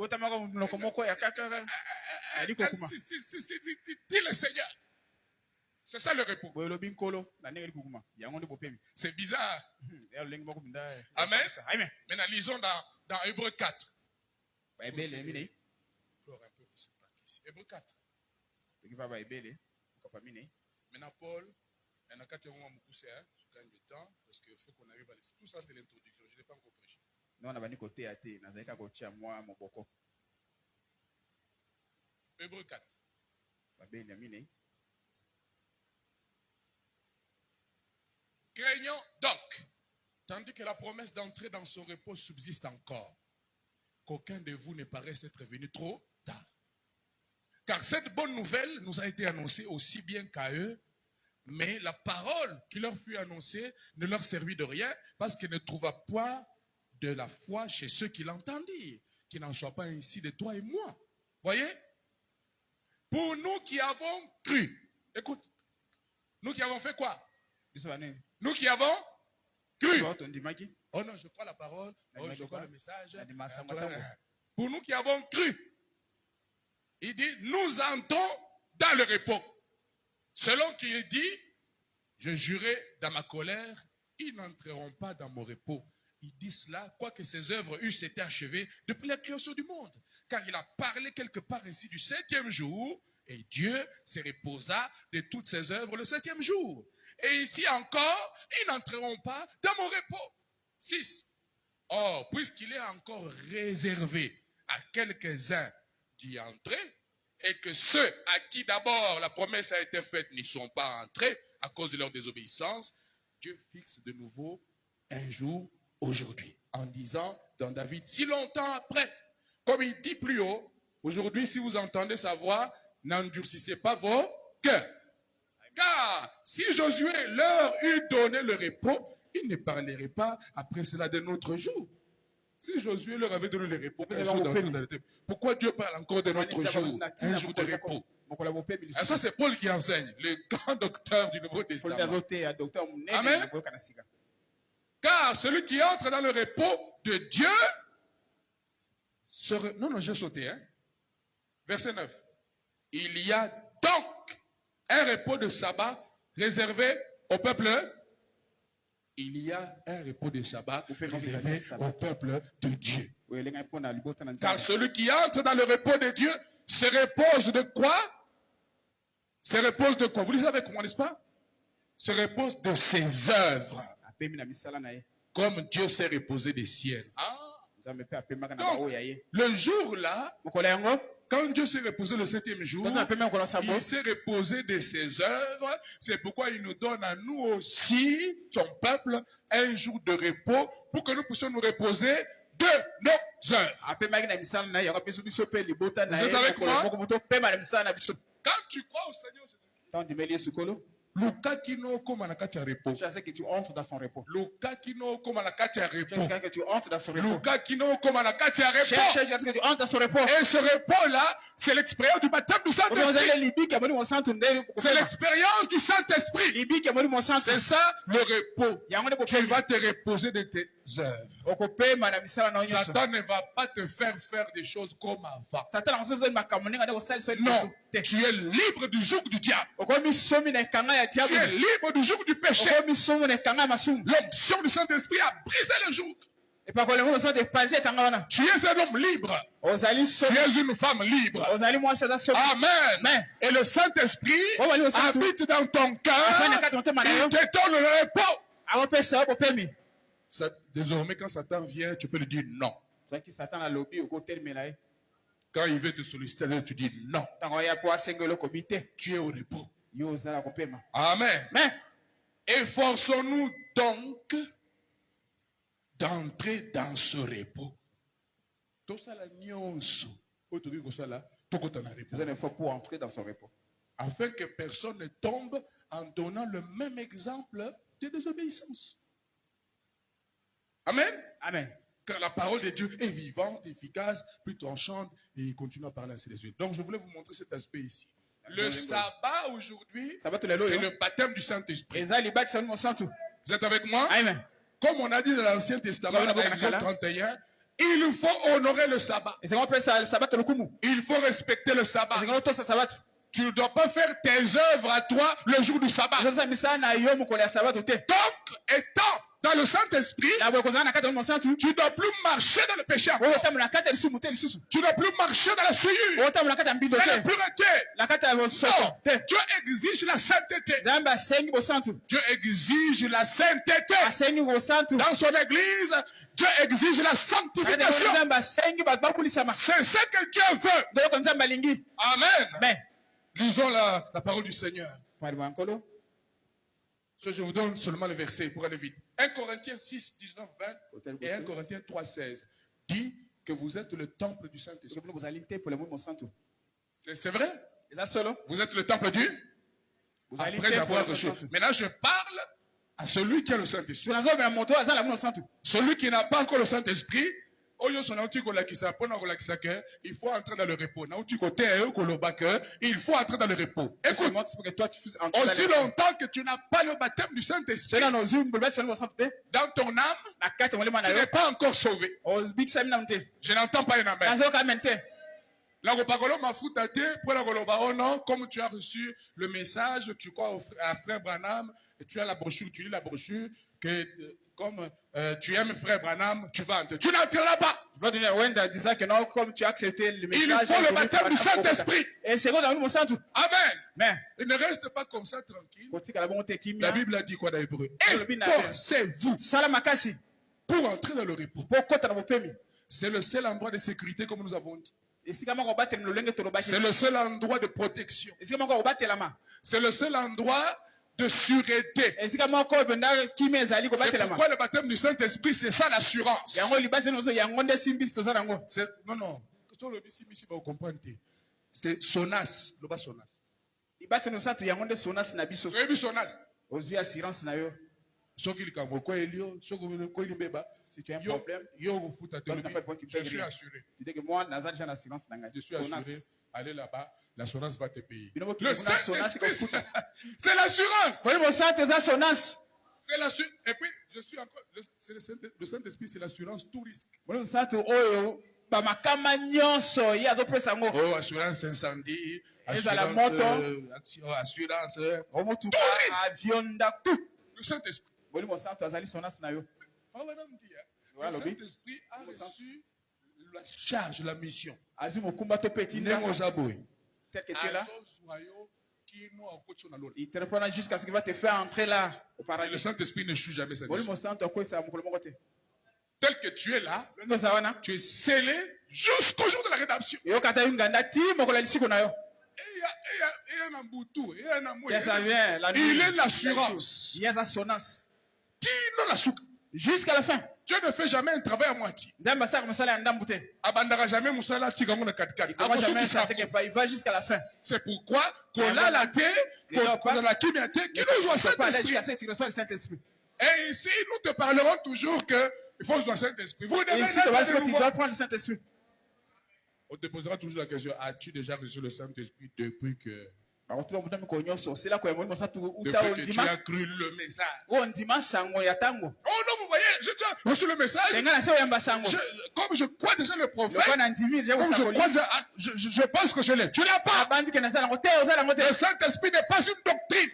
C: Dis le Seigneur. C'est ça le repos. C'est bizarre. Amen. Maintenant, lisons dans Hébreux 4. Hébreux 4. Maintenant, Paul, il y a 4 mois, je gagne le temps, parce qu'il faut qu'on arrive à laisser. Tout ça, c'est l'introduction. Je ne l'ai pas encore prêché. Hébreux 4. Craignons donc, tandis que la promesse d'entrer dans son repos subsiste encore, qu'aucun de vous ne paraisse être venu trop tard. Car cette bonne nouvelle nous a été annoncée aussi bien qu'à eux, mais la parole qui leur fut annoncée ne leur servit de rien parce qu'elle ne trouva point de la foi chez ceux qui l'entendirent. Qu'il n'en soit pas ainsi de toi et moi. Voyez? Pour nous qui avons cru, écoute, nous qui avons fait quoi? Nous qui avons cru. Oh non, je crois la parole. Oh, je crois le message. Pour nous qui avons cru, il dit, nous entrons dans le repos. Selon qu'il dit, je jurai dans ma colère, ils n'entreront pas dans mon repos. Il dit cela, quoique ses œuvres eussent été achevées depuis la création du monde. Car il a parlé quelque part ainsi du 7e jour, et Dieu se reposa de toutes ses œuvres le 7e jour. Et ici encore, ils n'entreront pas dans mon repos. 6. Or, puisqu'il est encore réservé à quelques-uns d'y entrer, et que ceux à qui d'abord la promesse a été faite n'y sont pas entrés à cause de leur désobéissance, Dieu fixe de nouveau un jour aujourd'hui, en disant dans David, si longtemps après, comme il dit plus haut, aujourd'hui si vous entendez sa voix, n'endurcissez pas vos cœurs. Car si Josué leur eût donné le repos, il ne parlerait pas après cela d'un autre jour. Si Josué leur avait donné le repos, pourquoi Dieu parle encore d'un autre jour, un jour de repos? Et ça c'est Paul qui enseigne, le grand docteur du Nouveau Testament. Amen. Car celui qui entre dans le repos de Dieu Non, j'ai sauté. Verset 9. Il y a donc un repos de sabbat réservé au peuple. Il y a un repos de sabbat réservé au peuple de Dieu. Car celui qui entre dans le repos de Dieu se repose de quoi? Se repose de quoi? Vous lisez avec moi, n'est-ce pas? Se repose de ses œuvres. Comme Dieu s'est reposé des siennes. Donc, le jour-là, quand Dieu s'est reposé le 7e jour, il s'est reposé de ses œuvres. C'est pourquoi il nous donne à nous aussi, son peuple, un jour de repos pour que nous puissions nous reposer de nos œuvres. Vous êtes avec moi? Quand tu crois au Seigneur Jésus, Luka kino koma na kati ya repos.
B: C'est que tu entres dans son repos.
C: Luka kino koma na kati ya repos.
B: C'est que tu entres dans son repos.
C: Luka kino koma na kati ya repos.
B: C'est que tu entres dans son repos.
C: Et ce repos-là, c'est l'expérience du baptême du Saint-Esprit. C'est l'expérience du Saint-Esprit. C'est ça le repos. Tu vas te reposer de tes œuvres. Satan ne va pas te faire des choses comme avant. Non, tu es libre du joug du diable. Tu es libre du joug du péché. L'onction du Saint-Esprit a brisé le joug. Tu es un homme libre. Tu es une femme libre. Amen. Et le Saint-Esprit habite dans ton cœur. Il te donne le repos. Désormais, quand Satan vient, tu peux lui dire non. Quand il veut te solliciter, tu dis non. Tu es au repos. Amen. Efforçons-nous donc d'entrer dans ce repos. Tout ça, la nyonso.
B: Pour entrer dans son repos.
C: Afin que personne ne tombe en donnant le même exemple de désobéissance. Amen.
B: Amen.
C: Car la parole de Dieu est vivante, efficace, plus tranchante, et il continue à parler ainsi de suite. Donc je voulais vous montrer cet aspect ici. Le sabbat aujourd'hui, c'est le baptême du Saint-Esprit. Vous êtes avec moi?
B: Amen.
C: Comme on a dit dans l'Ancien Testament, dans Exode 31, il faut honorer le sabbat. Il faut respecter le sabbat. Tu ne dois pas faire tes œuvres à toi le jour du sabbat. Donc, étant dans le Saint-Esprit, tu ne dois plus marcher dans le péché. Tu ne dois plus marcher dans la souillure, dans la pureté. Non. Dieu exige la sainteté. Dieu exige la sainteté. Dans son église, Dieu exige la sanctification. C'est ce que Dieu veut. Amen. Lisons la parole du Seigneur. Je vous donne seulement le verset pour aller vite. 1 Corinthiens 6, 19, 20 et 1 Corinthiens 3, 16 dit que vous êtes le temple du Saint-Esprit. C'est vrai? Vous êtes le temple du? Après avoir reçu. Maintenant, je parle à celui qui a le Saint-Esprit. Celui qui n'a pas encore le Saint-Esprit, il faut entrer dans le repos. Il faut entrer dans le repos. Écoute, aussi longtemps que tu n'as pas le baptême du Saint-Esprit dans ton âme, tu n'es pas encore sauvé. Je n'entends pas un amen. Comme tu as reçu le message, tu crois à Frère Branham, et tu as la brochure, tu lis la brochure, que comme tu aimes Frère Branham, tu vas entrer. Tu n'entreras pas. Il faut le baptême du Saint-Esprit. Amen. Il ne reste pas comme ça tranquille. La Bible a dit quoi dans l'hébreu? Efforcez-vous pour entrer dans le repos. C'est le seul endroit de sécurité comme nous avons dit. C'est le seul endroit de protection. C'est le seul endroit de sûreté. C'est pourquoi le baptême du Saint-Esprit, c'est ça l'assurance. Non. C'est Sonas. Le bas Sonas.
B: Si tu as un problème,
C: je suis assuré. Je suis assuré. Allez là-bas, l'assurance va te payer. Le Saint-Esprit, c'est l'assurance. C'est l'assurance. Et puis, je suis encore. Le Saint-Esprit, c'est l'assurance tout risque.
B: Oh,
C: assurance incendie, assurance. Le Saint-Esprit. Le Saint-Esprit a reçu la charge, la mission.
B: Tel que tu es là, il te répondra jusqu'à ce qu'il va te faire entrer là au paradis.
C: Le Saint-Esprit ne chute jamais sa mission.
B: Tel
C: Tel que tu es là, tu es scellé jusqu'au jour de la rédemption. Et il y a un boutou, il est l'assurance. Qui ne la souka.
B: Jusqu'à la fin.
C: Dieu ne fait jamais un travail à moitié. Abandara jamais Moussala Tigamona Katkari.
B: Il va jusqu'à la fin.
C: C'est pourquoi qu'on a la terre, qu'on a la kimité, qui nous joue Saint-Esprit. Et ici, nous te parlerons toujours que il faut jouer Saint-Esprit. Vous devez
B: tu dois prendre le Saint-Esprit.
C: On te posera toujours la question, as-tu déjà reçu le Saint-Esprit depuis que tu as cru le message? Oh non, vous voyez, j'ai déjà reçu le message. Comme je crois déjà le prophète, je pense que je l'ai. Tu l'as pas. Le Saint-Esprit n'est pas une doctrine.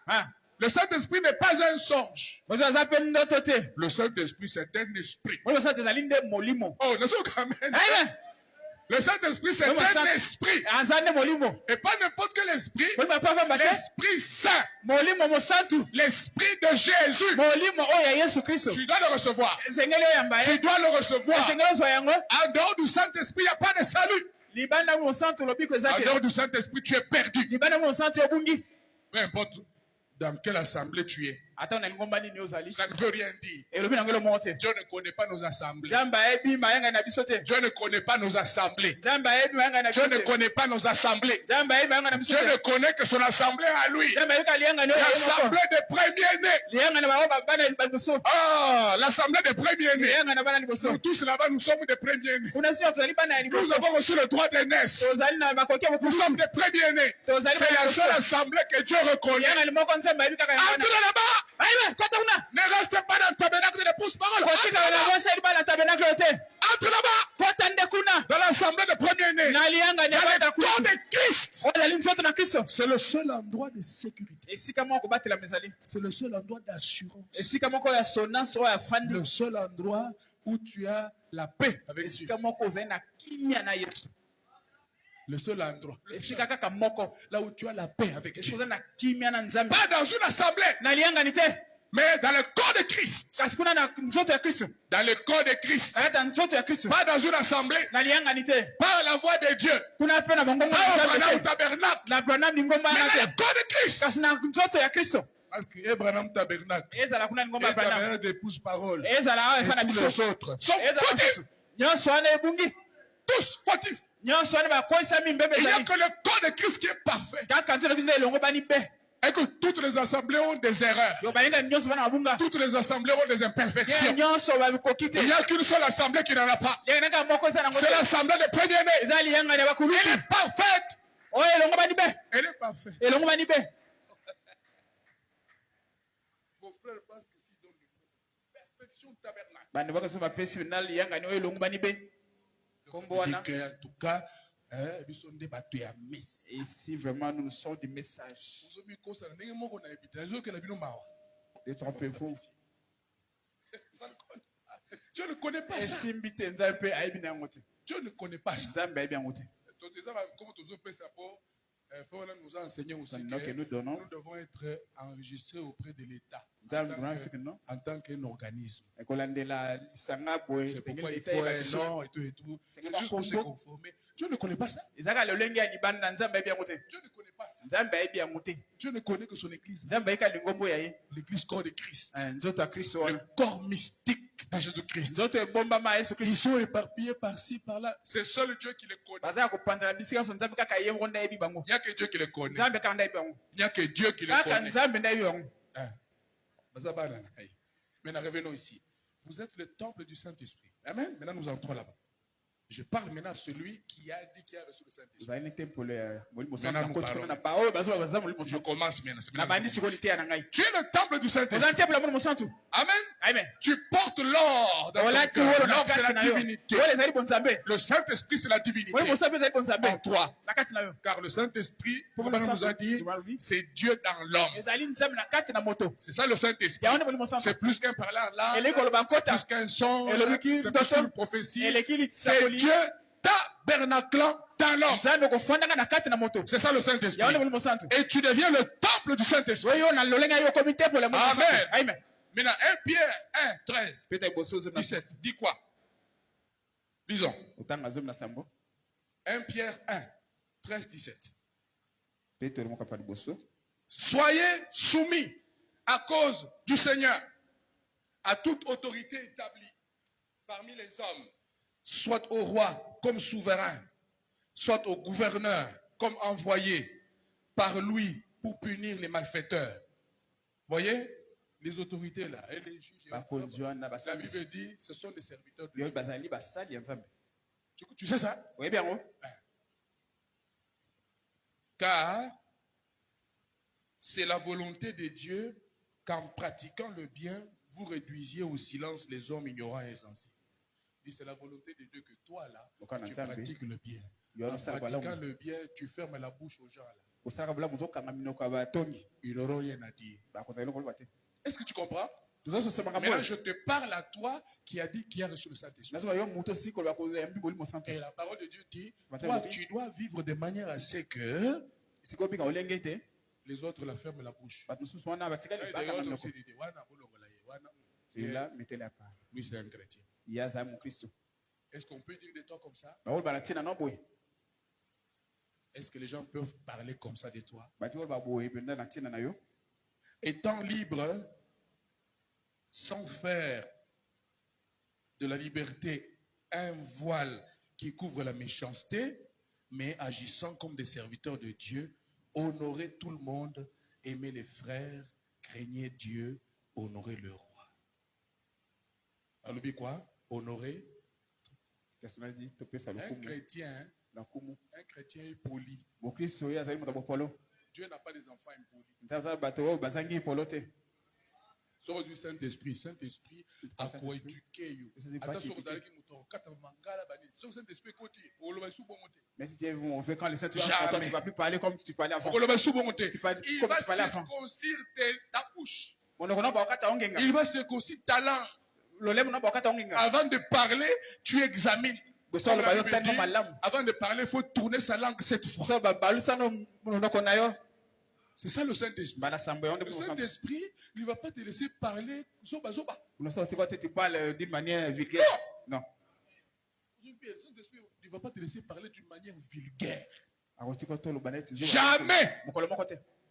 C: Hein? Le Saint-Esprit n'est pas un songe. Le Saint-Esprit, c'est un esprit. Oh, le Saint-Esprit, c'est un esprit. Et pas n'importe quel esprit. L'Esprit Saint. L'Esprit de Jésus. Tu dois le recevoir. Tu dois le recevoir. En dehors du Saint-Esprit, il n'y a pas de salut. En dehors du Saint-Esprit, tu es perdu. Peu importe dans quelle assemblée tu es. Ça ne veut rien dire. Dieu ne connaît pas nos assemblées. Dieu ne connaît pas nos assemblées. Dieu ne connaît pas nos assemblées. Dieu ne connaît que son assemblée à lui. L'assemblée des premiers-nés. Ah, l'assemblée des premiers-nés. Nous tous là-bas, nous sommes des premiers-nés. Nous avons reçu le droit d'aînesse. Nous sommes des premiers-nés. C'est la seule assemblée que Dieu reconnaît. Entre là-bas. Ne reste pas dans le tabernacle de pousse-parole. Entre là-bas. Dans l'assemblée de premiers-nés. Dans le corps de Christ. C'est le seul endroit de sécurité. C'est le seul endroit d'assurance. Le seul endroit où tu as la paix avec Dieu. Le seul endroit. Là où tu as la paix avec Dieu. Pas dans une assemblée. Mais dans le corps de Christ. Dans le corps de Christ. Pas dans une assemblée. Pas la voix de Dieu. Pas au tabernacle. Mais dans le corps de Christ. Parce que Abraham tabernacle. Et tabernacle d'épouse parole. Et tous les autres sont fautifs. Tous fautifs. Il n'y a que le corps de Christ qui est parfait. Et que toutes les assemblées ont des erreurs. Toutes les assemblées ont des imperfections. Il n'y a qu'une seule assemblée qui n'en a pas. C'est l'assemblée des premiers-nés. Elle est parfaite. Elle est parfaite. Vos frères pensent que si donc perfection tabernacle. En tout cas, et si vraiment nous sommes des messages, détrompez-vous. Dieu ne connaît pas ça. Dieu ne connaît pas ça. Comme nous a enseigné aussi que nous devons être enregistrés auprès de l'État en tant qu'un organisme. C'est pourquoi il faut un nom et tout. C'est juste pour se conformer. Dieu ne connaît pas ça. Dieu ne connaît pas ça. Dieu ne connaît que son église. L'église corps de Christ. Le corps mystique de Jésus-Christ. Ils sont éparpillés par-ci, par-là. C'est seul Dieu qui les connaît. Il n'y a que Dieu qui les connaît. Il n'y a que Dieu qui les connaît. Maintenant, revenons ici. Vous êtes le temple du Saint-Esprit. Amen. Maintenant, nous entrons là-bas. Je parle maintenant à celui qui a dit qu'il a reçu le Saint-Esprit. Je commence maintenant. Tu es le temple du Saint-Esprit. Amen. Amen. Tu portes l'or dans ton cœur. L'or, c'est la divinité. Le Saint-Esprit, c'est la divinité en toi. Car le Saint-Esprit, comme on nous a dit, c'est Dieu dans l'homme. C'est ça le Saint-Esprit. C'est plus qu'un parler en langue, c'est plus qu'un songe, c'est plus qu'une prophétie. C'est Dieu tabernaculant dans l'homme. C'est ça le Saint-Esprit. Et tu deviens le temple du Saint-Esprit. Amen. Amen. Maintenant, 1 Pierre 1, 13, 17, dit quoi? Disons. 1 Pierre 1, 13, 17. Soyez soumis à cause du Seigneur à toute autorité établie parmi les hommes, soit au roi comme souverain, soit au gouverneur comme envoyé par lui pour punir les malfaiteurs. Voyez, les autorités là, et les juges, la Bible dit, ce sont des serviteurs de Dieu. Tu sais ça? Oui, bien. Car c'est la volonté de Dieu qu'en pratiquant le bien, vous réduisiez au silence les hommes ignorants et insensés. C'est la volonté de Dieu que toi, là, tu pratiques le bien. En pratiquant le bien, tu fermes la bouche aux gens, là. Ils n'auront rien à dire. Est-ce que tu comprends? Maintenant, je te parle à toi qui a dit qu'il a reçu le Saint-Esprit. Et la parole de Dieu dit, toi, tu dois vivre de manière à ce que les autres la ferment la bouche. Lui, c'est un chrétien. Est-ce qu'on peut dire de toi comme ça? Est-ce que les gens peuvent parler comme ça de toi? Étant libre, sans faire de la liberté un voile qui couvre la méchanceté, mais agissant comme des serviteurs de Dieu, honorez tout le monde, aimez les frères, craignez Dieu, honorez le roi. Alors, quoi? Honorer. Un chrétien est poli. Dieu n'a pas des enfants impolis. Sur du Saint-Esprit. Saint-Esprit a coéduqué. Attention, vous allez Saint-Esprit mais si tu veux, quand le Saint-Esprit tu ne vas plus parler comme tu parlais avant. Il va circoncire ta bouche. Il va circoncire ta langue. Avant de parler, tu examines. Avant de parler, il faut tourner sa langue 7 fois. C'est ça le Saint-Esprit. Le Saint-Esprit ne va pas te laisser parler zoba. Tu parles d'une manière vulgaire. Non. Le Saint-Esprit ne va pas te laisser parler d'une manière vulgaire. Jamais.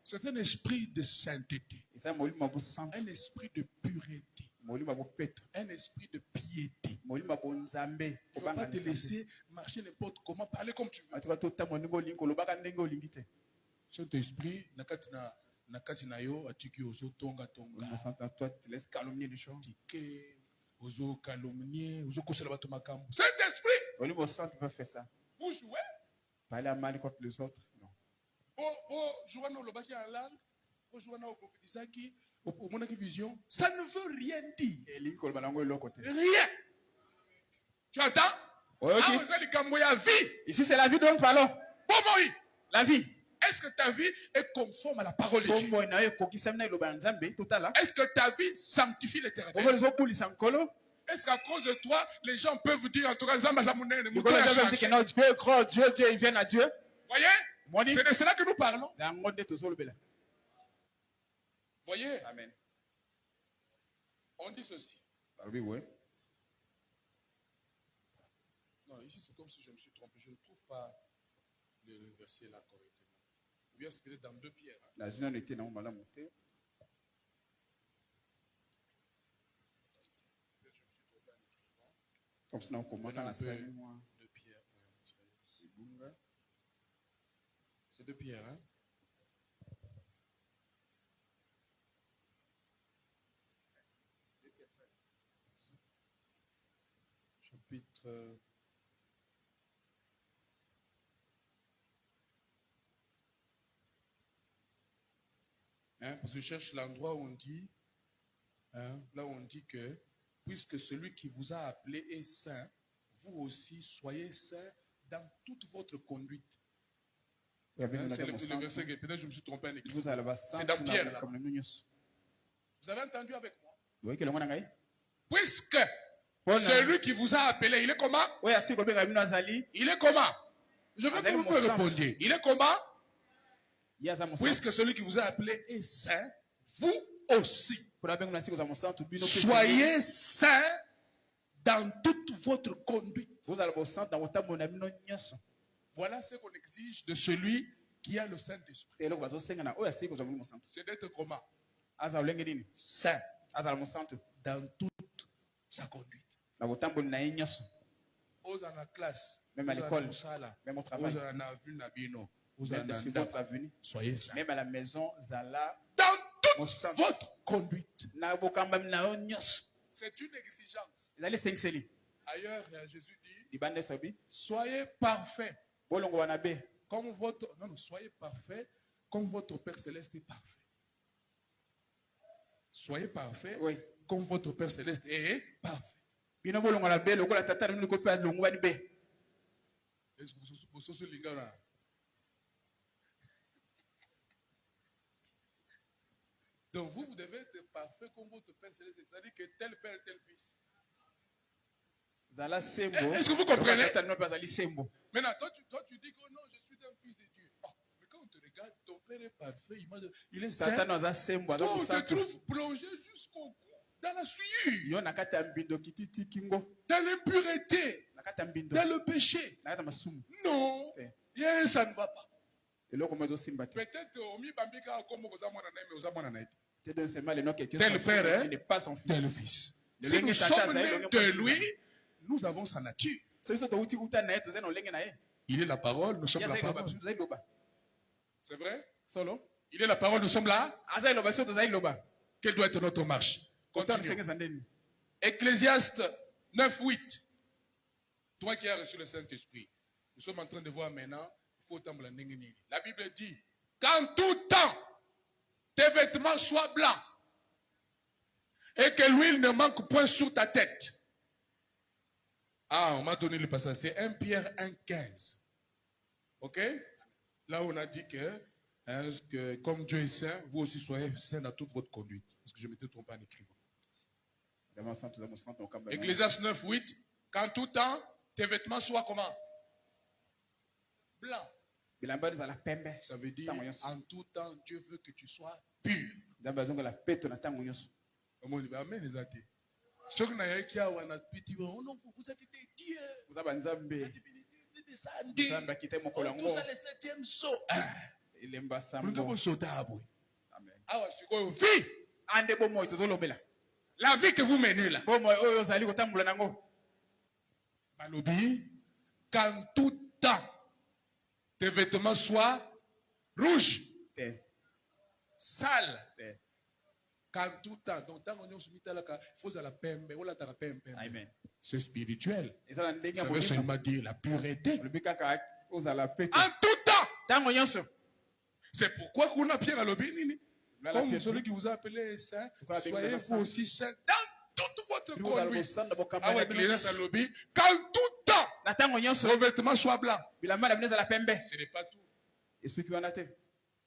C: C'est un esprit de sainteté. Un esprit de pureté. Un esprit de piété. Il ne va pas te laisser marcher n'importe comment, parler comme tu veux. Saint-Esprit, nakati na yo atiki ozo tonga. Toi, tu laisses calomnier les gens. Tike ozo calomnier, ozo kosela bato makambo. Saint-Esprit. Au niveau centre, tu peux faire ça. Vous jouez. Parler mal contre les autres. Non. Jouer dans le baki en langue, jouer dans le prophétisaki, au monaki vision. Ça ne veut rien dire. Rien. Tu entends? Ici, c'est la vie dont nous parlons. La vie. Est-ce que ta vie est conforme à la parole de Dieu? Est-ce que ta vie sanctifie l'Éternel? Est-ce qu'à cause de toi, les gens peuvent dire en tout cas, Dieu, il vient à Dieu. Voyez? C'est de cela que nous parlons. Voyez? Amen. On dit ceci. Oui. Non, ici c'est comme si je me suis trompé. Je ne trouve pas le verset là correctement. Ou bien c'est peut-être dans 2 Pierre. La jeune était dans la montée. Comme ça, on commence dans la salle. 2 Pierre. C'est 2 Pierre, hein? Chapitre Hein, parce que je cherche l'endroit où on dit, hein, là où on dit que, puisque celui qui vous a appelé est saint, vous aussi soyez saints dans toute votre conduite. Hein, c'est le verset que peut-être je me suis trompé en écriture. C'est dans Pierre là. Vous avez entendu avec moi? Puisque celui qui vous a appelé, il est comment? Il est comment? Je veux que vous me répondiez. Il est comment? Puisque celui qui vous a appelé est saint, vous aussi soyez saints dans toute votre conduite. Voilà ce qu'on exige de celui qui a le Saint-Esprit. C'est d'être comment? Saint dans toute sa conduite. Aux en la classe,
D: même à l'école, même au travail,
C: soyez saints.
D: Même à la maison,
C: dans toute votre conduite. C'est une exigence. Ailleurs, Jésus dit, soyez parfaits. Comme votre, non, soyez parfaits comme votre Père Céleste est parfait. Soyez parfaits comme votre Père Céleste est parfait. Donc vous devez être parfait comme votre Père Céleste. C'est-à-dire que tel Père, tel Fils. Est-ce que vous comprenez? Maintenant, toi, tu dis que non, je suis un fils de Dieu. Oh, mais quand on te regarde, ton Père est parfait. Il est saint. Toi, on te trouve plongé jusqu'au cou dans la souillure, dans l'impureté, dans le péché. Non, ça ne va pas. Peut-être tel père, tel fils. Si nous sommes nés de lui, nous avons sa nature. Il est la parole, nous sommes la parole. C'est vrai? Il est la parole, nous sommes là. Quelle doit être notre marche? Continuons. Ecclésiaste 9:8. Toi qui as reçu le Saint-Esprit, nous sommes en train de voir maintenant. La Bible dit qu'en tout temps, tes vêtements soient blancs et que l'huile ne manque point sur ta tête. Ah, on m'a donné le passage. C'est 1 Pierre 1,15. Ok? Là, on a dit que comme Dieu est saint, vous aussi soyez saints dans toute votre conduite. Parce que je m'étais trompé en écrivant. Ecclésiaste 9:8. Qu'en tout temps, tes vêtements soient comment? Blanc. Ça veut dire en tout temps, Dieu veut que tu sois pur. Amen, les athées. Ceux qui n'ont pas oh non, vous êtes des dieux. Vous êtes des saints. Tous ça le septième saut. La vie que vous menez là. Qu'en tout temps, tes vêtements soient rouges, sales. Qu'en tout temps, donc tant qu'on faut la pembe, c'est spirituel. Ça veut seulement dire la pureté. En tout temps. C'est pourquoi qu'on a Pierre à l'obéni. Comme celui qui vous a appelé saint, soyez vous aussi saint dans toute votre conduite. Qu'en tout temps, vos vêtements soient blancs. Ce n'est pas tout.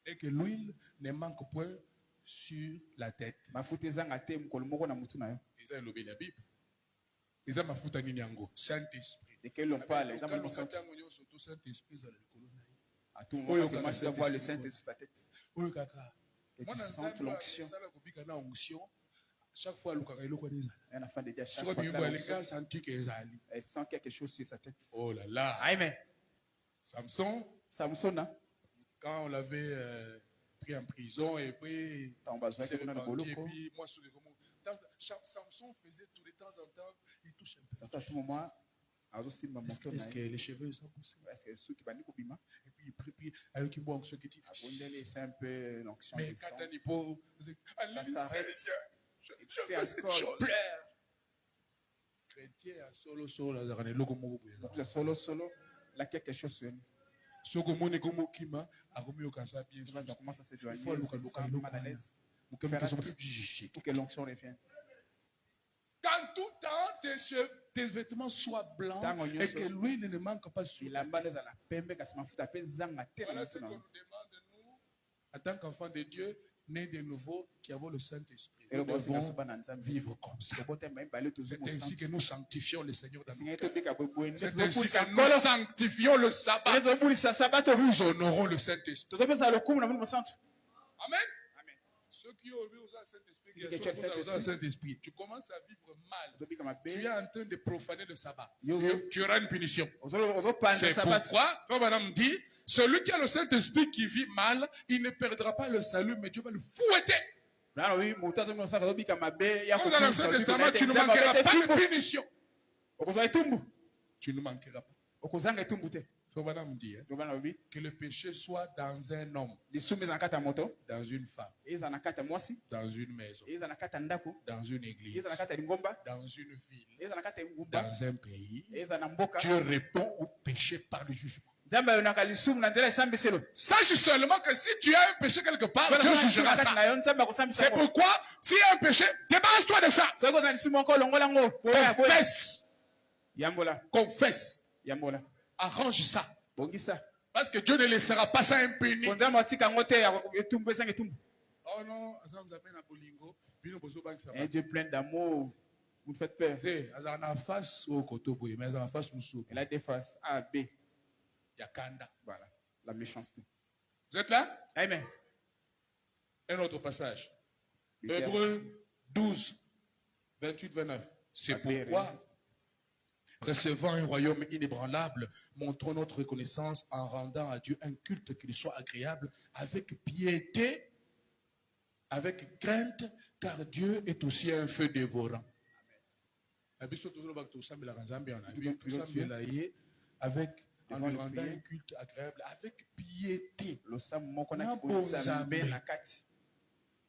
C: Et que l'huile ne manque point sur la tête. Et ça, c'est la Bible. Et ça, mafuta nini yango? Saint-Esprit. De quel on parle? Saint-Esprit, à tout moment, tu commences à voir le Saint-Esprit sur ta tête. Et tu sens l'onction. Chaque fois, un enfant de Dieu, elle sent quelque chose sur sa tête. Oh là là.
D: Amen.
C: Samson, quand on l'avait pris en prison et puis Samson faisait tout de temps en temps, il touchait un peu.
D: À tout moment,
C: est-ce que les cheveux sont poussés? Et puis il prie avec une bonne onction qui dit.
D: C'est un peu l'onction.
C: Mais quand un épaule,
D: ça s'arrête.
C: Je fais cette chose. Chrétien, solo,
D: là, quelque chose sur lui.
C: Soko mone komo kima, akomi okasa bien.
D: Tu vas commencer à s'éloigner,
C: Faut
D: se sentir mal à l'aise. Pour que l'onction revienne.
C: Quand tout temps tes vêtements soient blancs et que l'huile ne manque pas sur ta tête. Voilà ce qu'on nous demande, nous, en tant qu'enfants de Dieu, nés de nouveau, qui avons le Saint-Esprit. Nous devons vivre comme ça. C'est ainsi que nous sanctifions le Seigneur dans nos cœurs. C'est ainsi que nous sanctifions le sabbat. Nous honorons le Saint-Esprit. Amen. Ceux qui ont vu le Saint-Esprit, tu commences à vivre mal. Tu es en train de profaner le sabbat. Tu auras une punition. C'est pourquoi, comme madame dit, celui qui a le Saint-Esprit qui vit mal, il ne perdra pas le salut, mais Dieu va le fouetter. Quand dans l'Ancien Testament, tu ne manqueras pas de punition. Tu ne manqueras pas. Faut madame dire que le péché soit dans un homme, dans une femme, dans une maison, dans une église, dans une ville, dans un pays. Dieu répond au péché par le jugement. Sache seulement que si tu as un péché quelque part, Dieu jugera ça. C'est pourquoi, s'il y a un péché, débarrasse-toi de ça. Confesse. Arrange ça. Parce que Dieu ne laissera pas ça impuni. Oh non,
D: un Dieu plein d'amour. Vous me faites peur.
C: Elle
D: a des faces A, B.
C: Yakanda.
D: Voilà, la méchanceté.
C: Vous êtes là?
D: Amen.
C: Un autre passage. Hébreux 12, 28-29. C'est pourquoi, recevant un royaume inébranlable, montrons notre reconnaissance en rendant à Dieu un culte qui lui soit agréable, avec piété, avec crainte, car Dieu est aussi un feu dévorant. Avec en lui rendant un culte agréable, avec piété.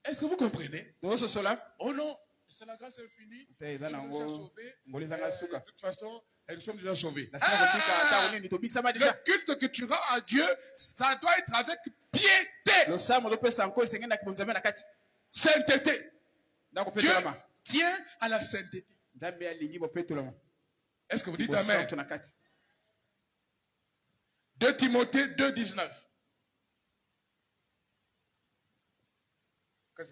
C: Est-ce que vous comprenez? Oh non, c'est la grâce infinie. Nous sommes déjà sauvés. De toute façon, elles sont déjà sauvées. Le culte que tu rends à Dieu, ça doit être avec piété. Sainteté. Dieu tient à la sainteté. Est-ce que vous dites Amen? 2 Timothée 2, 19. Il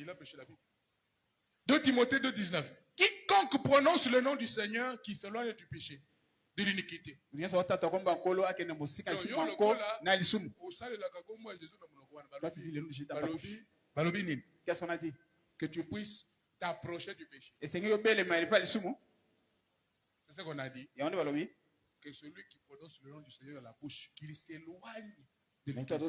C: a péché la Bible. 2 Timothée 2, 19. Quiconque prononce le nom du Seigneur qui s'éloigne du péché, de l'iniquité.
D: Qu'est-ce qu'on a dit?
C: Que tu puisses t'approcher du péché.
D: C'est
C: ce qu'on a dit. Que celui qui prononce le nom du Seigneur dans la bouche, qu'il s'éloigne de l'iniquité.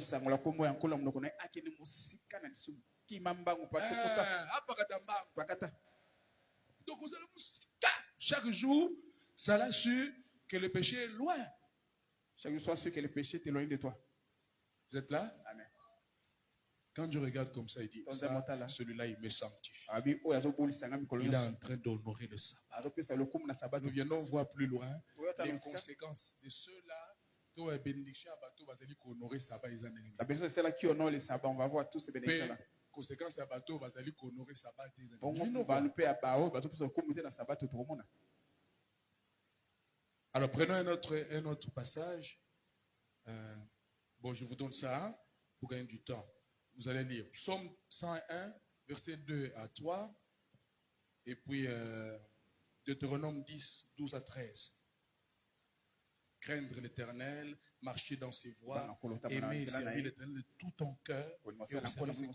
C: Donc vous allez chaque jour, ça l'a su que le péché est loin.
D: Chaque jour, sûr que le péché t'éloigne de toi.
C: Vous êtes là?
D: Amen.
C: Quand je regarde comme ça, il dit, celui-là, il me sanctifie. Il est en train d'honorer le sabbat. Nous venons voir plus loin les conséquences de ceux-là. La
D: personne c'est là qui honore le sabbat. On va voir tous ces bénéfices-là.
C: Conséquence à bateau, bazali honorer sabbat. Alors prenons un autre passage. Bon, je vous donne ça pour gagner du temps. Vous allez lire Psaume 101, verset 2 à 3, et puis Deutéronome 10, 12 à 13. Craindre l'Éternel, marcher dans ses voies, aimer et servir l'Éternel de tout ton cœur, et observer ses commandements.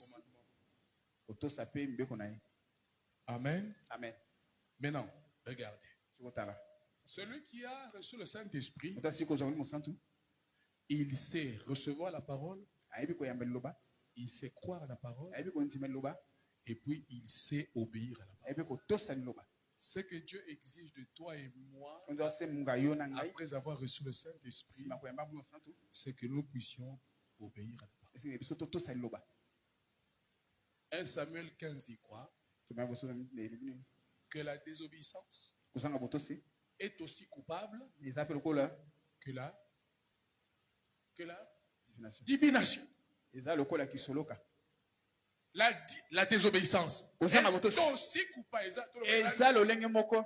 C: Amen.
D: Amen.
C: Maintenant, regardez. Celui qui a reçu le Saint-Esprit, il sait recevoir la parole, il sait croire à la parole, et puis il sait obéir à la parole. Ce que Dieu exige de toi et moi, après avoir reçu le Saint-Esprit, c'est que nous puissions obéir à la parole. 1 Samuel 15 dit quoi? que la désobéissance
D: kozanga botosi
C: est aussi coupable
D: eza pe lokola
C: que la
D: divination
C: divination.
D: eza lokola kisoloka
C: La désobéissance
D: kozanga
C: est
D: botosi
C: aussi coupable
D: eza lolenge moko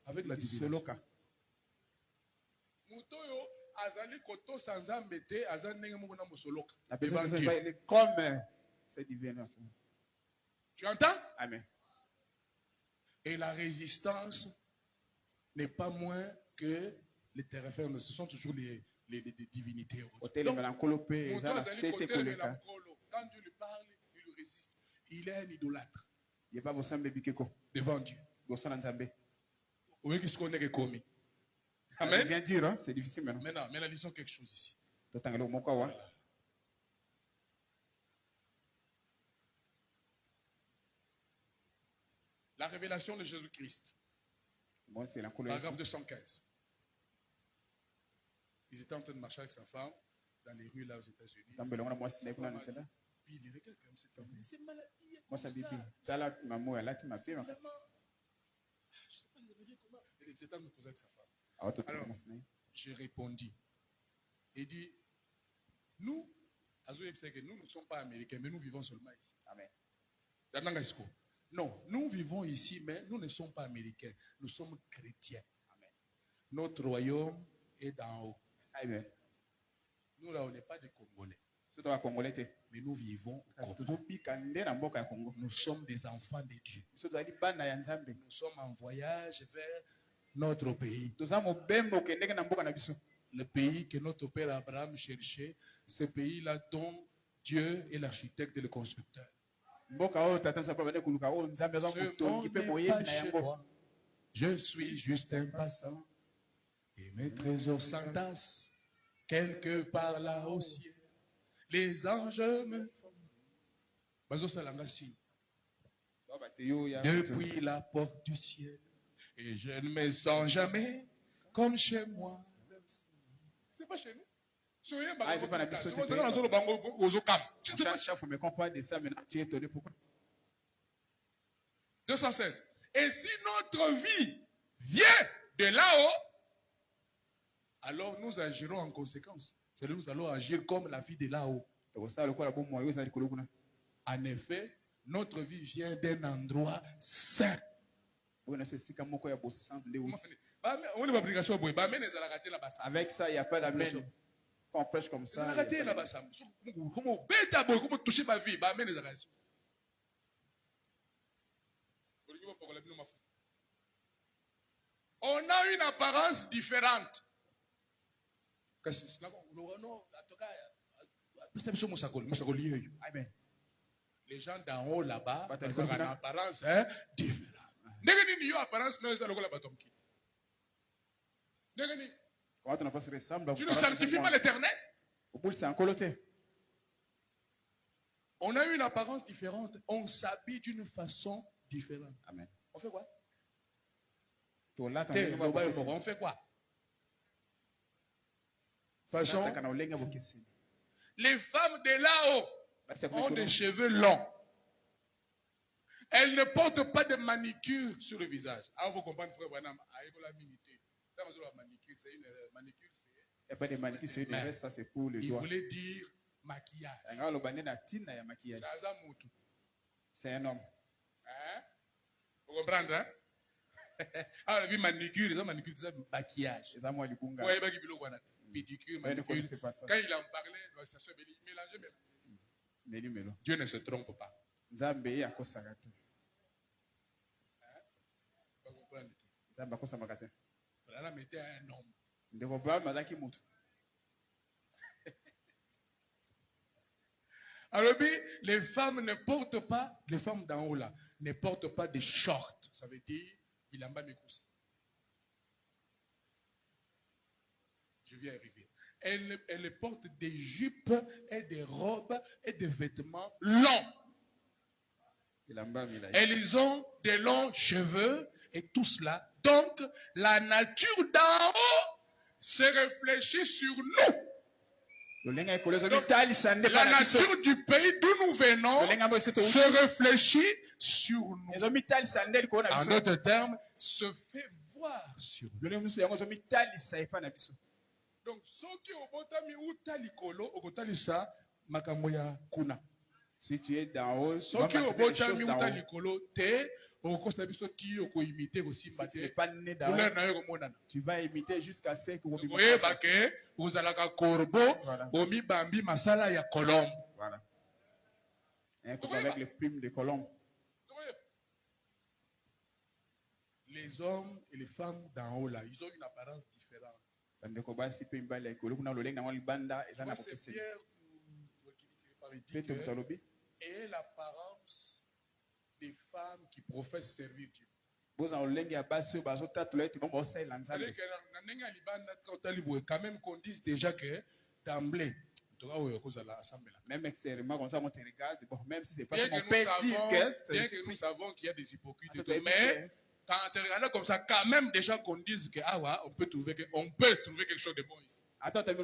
C: avec la divination.
D: kisoloka
C: Mutoyo azali koto sanzambe te azali ndenge moko na mosoloka
D: la
C: devant
D: personne
C: Dieu.
D: est comme cette divination.
C: Tu entends?
D: Amen.
C: Et la résistance n'est pas moins que les terraformes. Ce sont toujours les divinités. Donc, quand Dieu lui parle, il lui résiste. Il est un idolâtre devant Dieu. Vous voyez ce qu'on est commis. Amen.
D: Bien dire, hein? C'est difficile maintenant.
C: Maintenant, lisons quelque chose ici.
D: Voilà.
C: La révélation de Jésus-Christ.
D: Bon, c'est la
C: Paragraphe 215. Ils étaient en train de marcher avec sa femme dans les rues là aux États-Unis. Puis il regarde comme cette femme. C'est maladie.
D: Moi, ça dit. Je ne sais pas
C: comment. Il était en train de poser avec sa femme. Alors, j'ai répondu. Il dit, nous ne sommes pas américains, mais nous vivons seulement ici. Amen. Non, nous vivons ici, mais nous ne sommes pas américains. Nous sommes chrétiens. Amen. Notre royaume est d'en haut. Amen. Nous, là, on n'est pas des Congolais. Mais nous vivons au Congo. Nous sommes des enfants de Dieu. Nous sommes en voyage vers notre pays. Le pays que notre père Abraham cherchait, ce pays-là dont Dieu est l'architecte et le constructeur. Ce monde n'est pas chez moi. Je suis juste un passant et mes trésors s'entassent quelque part là au ciel. Les anges me font depuis la porte du ciel et je ne me sens jamais comme chez moi. C'est pas chez nous. Soyez 216. Et si notre vie vient de là-haut, alors nous agirons en conséquence. C'est-à-dire nous allons agir comme la vie de là-haut. En effet, notre vie vient d'un endroit saint.
D: Avec ça, il n'y a pas d'amen. Quand on prêche comme ça.
C: On a une apparence différente. Amen. Les gens d'en haut là-bas ont une apparence différente. Tu ne sanctifies pas l'Éternel. On a une apparence différente. On s'habille d'une façon différente. Amen. On fait quoi? On fait quoi? Façon. Les femmes de là-haut ont des cheveux longs. Elles ne portent pas de manicure sur le visage. Ah, vous comprenez, frère Branham?
D: Il n'y a pas de manicure sur le visage, ça c'est pour le
C: doigt. Il
D: doigt.
C: voulait dire maquillage.
D: C'est un homme.
C: Hein? Vous comprenez, hein? Ah, la manicure, c'est maquillage. Pédicure, manicure. Quand il en parlait, ça se mélangeait. Dieu ne se trompe pas. Hein? Vous comprenez? Branham était un homme. Alors, les femmes ne portent pas, les femmes d'en haut là, ne portent pas de shorts. Ça veut dire, il en bas mes coussins. Je viens arriver. Elles portent des jupes et des robes et des vêtements longs. Elles ont des longs cheveux et tout cela. Donc, la nature d'en haut se réfléchit sur nous. Donc, la nature du pays d'où nous venons se réfléchit sur nous. En d'autres termes, se fait voir sur nous. Donc, soki obotami uta likolo okotalisa makambo ya kuna.
B: Si tu es d'en haut,
C: soki obotami uta likolo te okokosa biso ti okoimite kosimba te.
B: Tu vas imiter jusqu'à ce que vous
C: oyeba ke ozalaka korbo omibambi masala ya colombe.
B: Voilà. Avec les plumes de colombe.
C: Les hommes et les femmes d'en haut là, ils ont une apparence différente.
B: C'est bien
C: et l'apparence des femmes qui professent servir Dieu.
B: Quand
C: même qu'on dise déjà que d'emblée,
B: même extérieurement, comme ça, on te regarde, bon, même si c'est pas
C: bien que nous savons qu'il y a des hypocrites, mais quand on te regarde comme ça, quand même déjà qu'on dise que on peut trouver quelque chose de bon ici.
B: Attends, on peut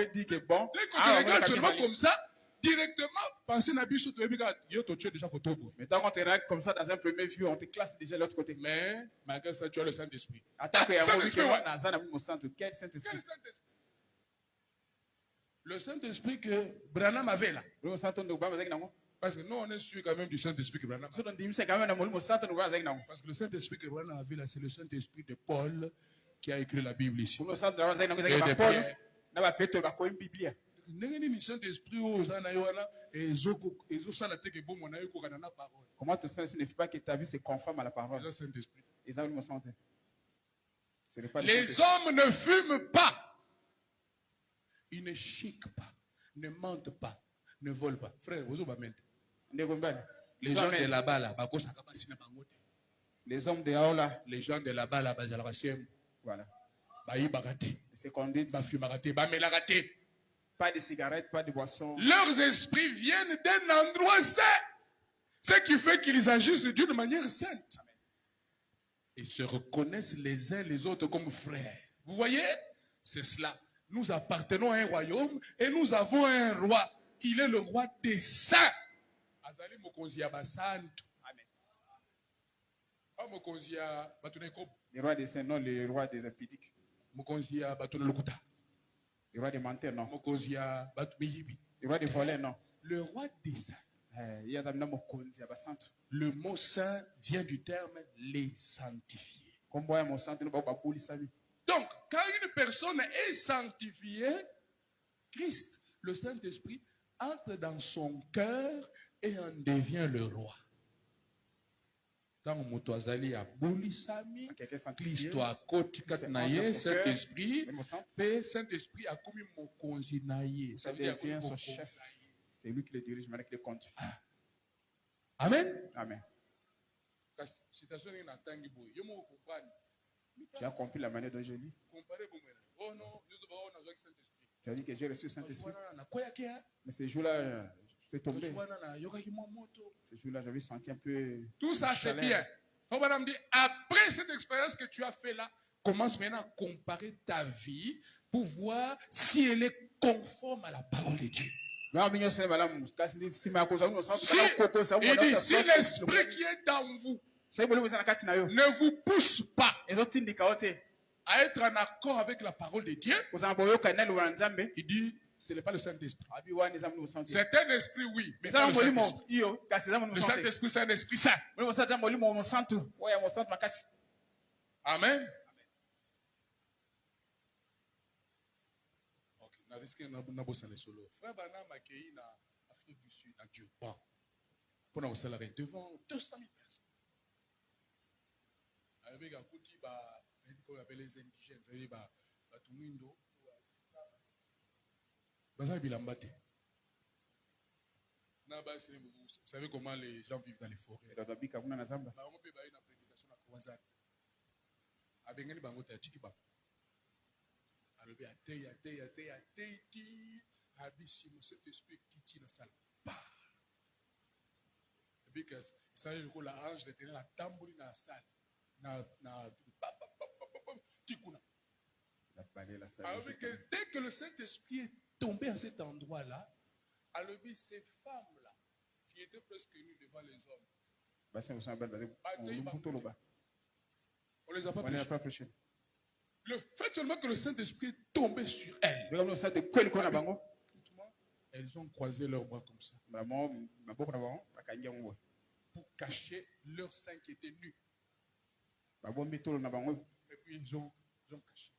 B: dire que bon.
C: Dès qu'on te regarde seulement comme ça, directement, pensez à Bichot, tu es déjà côté.
B: Mais tant qu'on te regarde comme ça dans un premier vue, on te classe déjà de l'autre côté.
C: Mais malgré ça, tu as le Saint-Esprit.
B: Attends, quel Saint-Esprit?
C: Le Saint-Esprit que Branham avait là. Parce que nous, on est sûr quand même du Saint-Esprit que Branham avait. Parce que le Saint-Esprit que Branham avait là, c'est le Saint-Esprit de Paul qui a écrit la Bible ici. Et de Pierre.
B: Comment ton Saint-Esprit ne fait pas que ta vie se conforme à la parole?
C: Les hommes ne fument pas. Ils ne chiquent pas. Ne mentent pas. Ne volent pas. Frère, vous avez ment. Les gens de là-bas, là,
B: les hommes de là,
C: les gens de là-bas, là,
B: voilà.
C: C'est conduite,
B: pas de cigarettes, pas de boissons.
C: Leurs esprits viennent d'un endroit saint. Ce qui fait qu'ils agissent d'une manière sainte. Ils se reconnaissent les uns les autres comme frères. Vous voyez? C'est cela. Nous appartenons à un royaume et nous avons un roi. Il est le roi des saints. Azali mokonzi ya basantu. Amen.
B: Le roi des saints, non le roi des impudiques.
C: Mokonzi ya batuna lokuta.
B: Le roi des menteurs, non.
C: Mokonzi ya batumiyibi.
B: Le roi des voleurs, non.
C: Le roi des saints.
B: Le
C: mot saint vient du terme les sanctifier. Donc, quand une personne est sanctifiée, Christ, le Saint-Esprit, entre dans son cœur et en devient le roi. Quand Moutouazali a boulisami, l'histoire côte katnaye, Saint-Esprit, Saint-Esprit a commis mon konzinaye.
B: Ça devient son chef. C'est lui qui le dirige, maintenant qui le conduit.
C: Amen.
B: Amen. Tu as compris la manière dont je lis. Tu as dit que j'ai reçu le Saint-Esprit. Mais ce jour-là, c'est tombé. Ce jour-là, j'avais senti un peu.
C: Tout ça, c'est bien. Après cette expérience que tu as fait là, commence maintenant à comparer ta vie pour voir si elle est conforme à la parole de Dieu.
B: Si
C: l'esprit qui est en vous ne vous pousse pas à être en accord avec la parole de Dieu, il dit ce n'est pas le Saint-Esprit. C'est un esprit, oui, mais pas le Saint-Esprit. Le Saint-Esprit, c'est un esprit saint. Amen. Frère Branham a accueilli en Afrique du Sud, à Dieu. Bon. Pour nous salariés devant 200 000 personnes. Avec un coup, on appelle les indigènes, vous savez comment les gens vivent dans les forêts. Cet esprit qui tient la salle. Et puis que ça y est, la hanche de tenir la tambourine dans la salle. Dès que le Saint-Esprit est tombé à cet endroit-là, ces femmes-là, qui étaient presque nues devant les hommes, on les a pas prêchées. Le fait seulement que le Saint-Esprit est tombé sur elles, elles ont croisé leurs bras comme ça pour cacher leur sein qui était nu. Et puis ils ont caché.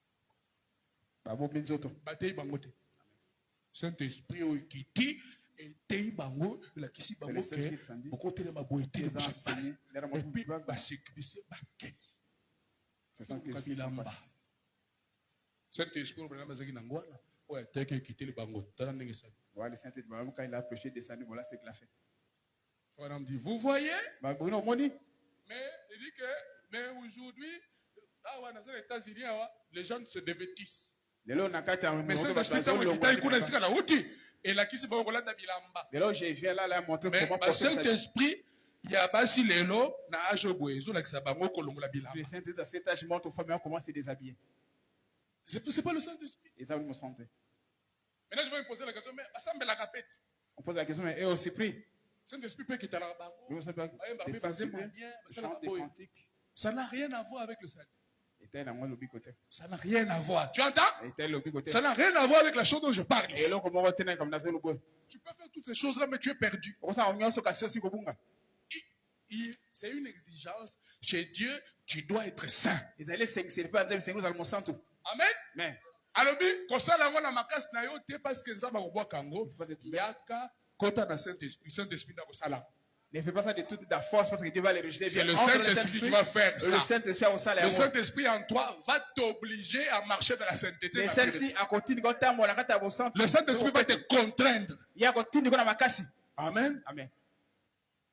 C: Saint-Esprit qui dit et tei bango la kisi bango ke beaucoup de ma boité de et puis c'est c'est ça que c'est Saint-Esprit le mazaki nangwana ouais t'as que quitter le bango t'as ndenge ça
B: le Saint-Esprit quand il a prêché descendu voilà c'est qu'il a fait.
C: Frère dit vous voyez
B: mais il
C: dit que mais aujourd'hui dans les États-Unis les gens se dévêtissent. Mais Saint-Esprit et la kisi bango ta bilamba.
B: Je viens là montrer comment
C: porter Saint-Esprit il y a pas si lelo na ajobwe zo la kisa bango kolongola bilamba.
B: Le Saint-Esprit à cet âge montre aux femmes comment se déshabiller.
C: C'est pas le Saint-Esprit.
B: Et ça vous me sentez.
C: Maintenant je vais me poser la question mais assemble la capette.
B: On pose la question mais aussi pris.
C: Saint-Esprit peut quitter la bango. Ça n'a rien à voir avec le salut. Ça n'a rien à voir. Tu entends? Ça n'a rien à voir avec la chose dont je parle ici. Tu peux faire toutes ces choses-là, mais tu es perdu. C'est une exigence. Chez Dieu, tu dois être saint. Amen. Alors, quand ça, la na makas na yo te parce que nzamba ko kango, yaka kota na Saint-Esprit na ko sala.
B: Ne fais pas ça de toute ta force parce que Dieu va les rejeter.
C: C'est le Saint-Esprit qui va faire ça.
B: Le
C: Saint-Esprit en toi va t'obliger à marcher dans la sainteté.
B: Le Saint-Esprit
C: va te contraindre. Amen.
B: Amen.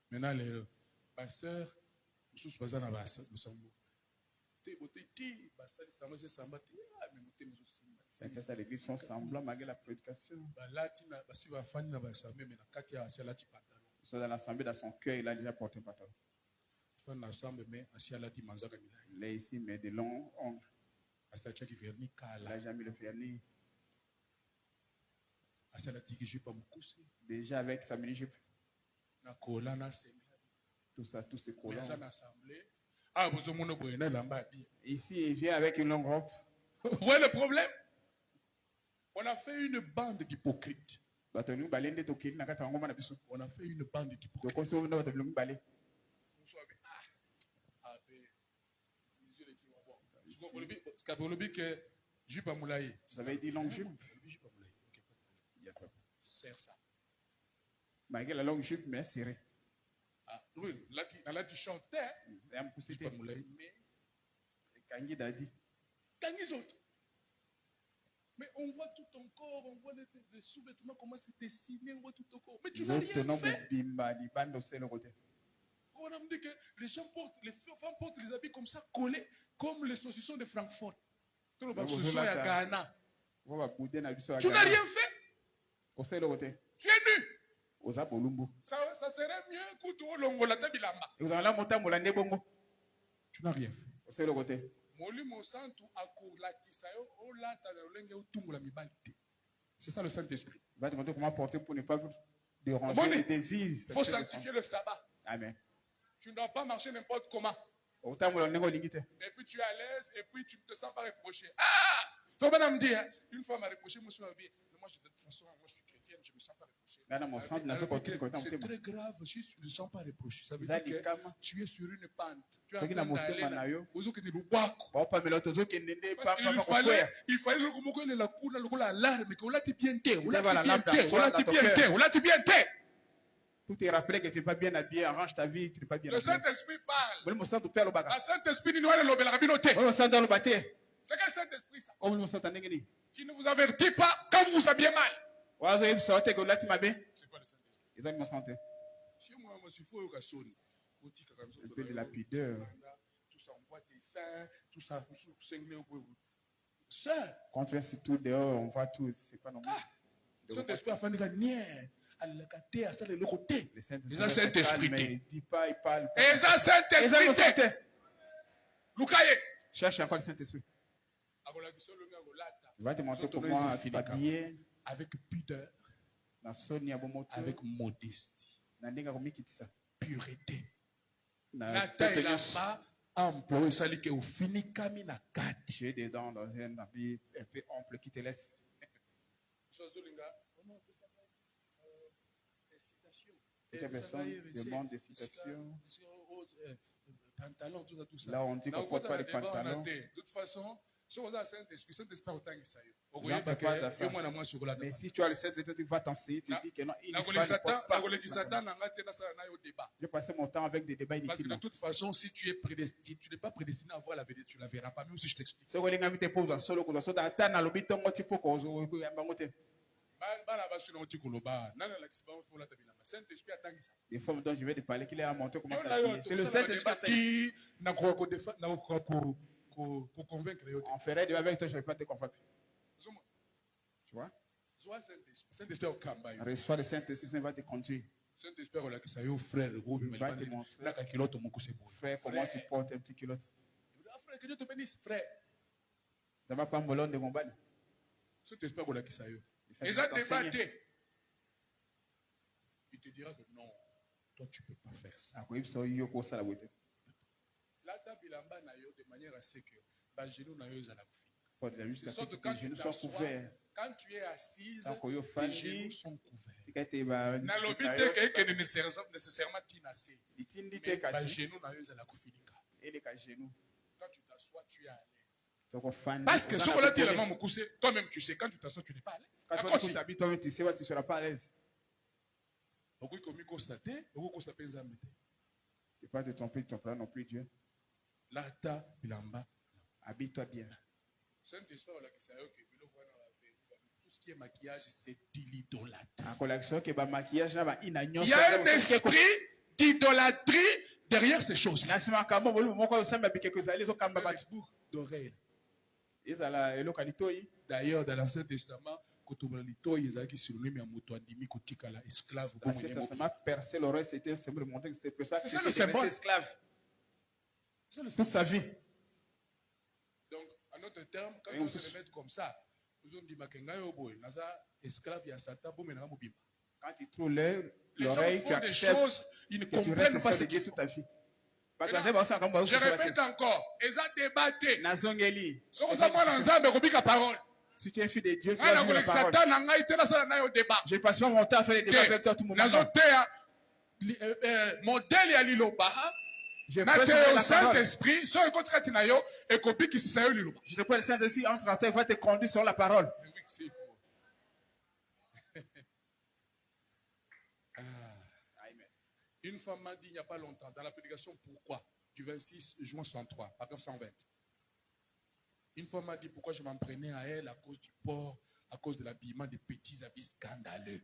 C: Maintenant, les pasteurs, nous sommes
B: l'église font semblant malgré la prédication. Dans l'assemblée, dans son cœur, il a déjà porté pantalon. Il est ici, mais de longs ongles. Il a déjà mis le vernis. Déjà avec sa mini-jupe. Tout ça, tous ces collants. Ici, il vient avec une longue robe.
C: Vous voyez le problème? On a fait une bande d'hypocrites. On a fait une bande d'hypocrites.
B: Ça veut dire longue jupe.
C: Serre ça.
B: Malgré la longue jupe, mais serrée.
C: Oui, là tu chantais.
B: Mais Kangi Dadi.
C: Kangi autres. Mais on voit tout ton corps, on voit des sous-vêtements, comment c'est dessiné, on voit tout ton corps. Mais tu n'as rien fait. On a dit que les femmes portent les habits comme ça, collés, comme les saucissons de Francfort. Tu n'as rien fait. Tu es nu. Ça serait mieux que tu longola ta bilamba. Tu n'as rien fait. C'est ça le Saint-Esprit.
B: Comment porter pour ne pas déranger les désirs.
C: Il faut sanctifier le sabbat.
B: Amen.
C: Tu ne dois pas marcher n'importe comment. Et puis tu es à l'aise et puis tu ne te sens pas reproché. Ah! Faut pas me dire. Une fois, m'a reproché, moi, de toute façon, moi, je suis chrétienne, je ne me sens pas reproché. C'est très grave, je ne me sens pas reproché. Ça veut dire que tu es sur une pente. Tu es en train d'aller là. Parce qu'il fallait que la cour, la larme, que l'a bien té.
B: Pour te rappeler que tu n'es pas bien habillé, arrange ta vie, tu n'es pas bien
C: habillé. Le Saint-Esprit parle.
B: Le
C: Saint-Esprit nous a le rabinoté.
B: C'est
C: quel Saint-Esprit ça? Qui ne vous avertit pas quand vous vous habillez mal.
B: C'est pas le
C: Saint-Esprit.
B: Ils ont une santé. Un peu de lapideur.
C: Tout ça, on voit tes seins, tout ça,
B: quand tu es surtout dehors, on voit tout. C'est pas normal.
C: Saint-Esprit a fait des gagner.
B: Le Saint-Esprit. Il dit pas, il parle.
C: Et ça, Saint-Esprit.
B: Cherche encore le Saint-Esprit. Il va te montrer comment t'habiller
C: avec pudeur, avec modestie, pureté.
B: Tu es dedans dans un habit un peu ample qui te laisse. Cette personne demande des citations. Là, on dit qu'on ne porte pas les pantalons.
C: De toute façon, si on a Saint-Esprit, Saint-Esprit autant que ça.
B: Mais si tu as le Saint-Esprit, tu vas t'enseigner, tu dis que non, il ne faut pas. J'ai passé mon temps avec des débats inutiles.
C: Parce que de toute façon, si tu es prédestiné, tu n'es pas prédestiné à voir la vérité, tu ne la verras pas, même si je t'explique.
B: Les femmes dont je vais te parler, qu'il a montré comment ça se. C'est le Saint-Esprit. On ferait de avec toi, je ne vais pas te convaincre. Tu vois? Reçois le Saint-Esprit, ça va te conduire.
C: Saint-Esprit, frère,
B: il va te montrer. Frère, comment tu portes un petit culotte.
C: Frère, que Dieu te bénisse, frère.
B: Ça va pas molon de mon ban.
C: Saint-Esprit, et ça débatté. Il te dira que non, toi tu ne peux pas faire ça. Là, tu as de manière à ce que les genoux sont couverts. Quand tu es assise, tes genoux sont couverts. Nécessairement tinasé. Mais les genoux quand tu t'assois, tu es à l'aise. Parce que toi-même tu sais, quand tu t'assois, tu n'es pas à l'aise.
B: Quand tu t'habilles toi-même, tu sais, tu ne seras pas à l'aise.
C: Tu
B: ne pas te tromper, tu ne tromperas non plus Dieu. Habille-toi bien.
C: Tout ce qui est maquillage, c'est de l'idolâtrie.
B: Il
C: y a un esprit d'idolâtrie derrière ces choses-là. D'ailleurs, dans l'Ancien Testament,
B: percer l'oreille, c'était simplement montrer que c'est
C: le symbole.
B: Toute sa vie.
C: Donc, en d'autres termes, quand on se met comme ça,
B: quand il trouve l'oreille, tu acceptes
C: ils ne comprennent pas ce
B: qu'ils font.
C: Je répète encore, ils ont débatté.
B: Si tu es fils de Dieu, tu vas vivre la parole. Je ne passe pas mon temps à faire des débats avec toi tout le monde. Je prêche le Saint-Esprit.
C: Je
B: ne prends le Saint-Esprit entre toi, il va te conduire sur la parole.
C: Une femme m'a dit il n'y a pas longtemps, dans la prédication Pourquoi, du 26 juin 63, paragraphe 120. Une femme m'a dit pourquoi je m'en prenais à elle à cause du port, à cause de l'habillement des petits habits scandaleux.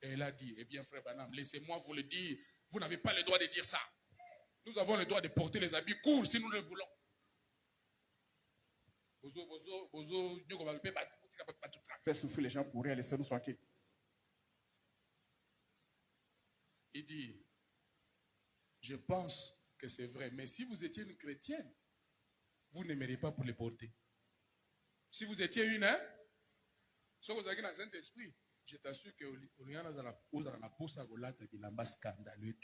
C: Et elle a dit, eh bien frère Branham, laissez-moi vous le dire, vous n'avez pas le droit de dire ça. Nous avons le droit de porter les habits courts si nous le voulons.
B: Fais souffrir les gens pour rien, laissez-nous tranquilles.
C: Il dit, je pense que c'est vrai, mais si vous étiez une chrétienne, vous n'aimeriez pas pour les porter. Si vous étiez une, si vous avez un Saint-Esprit, je t'assure que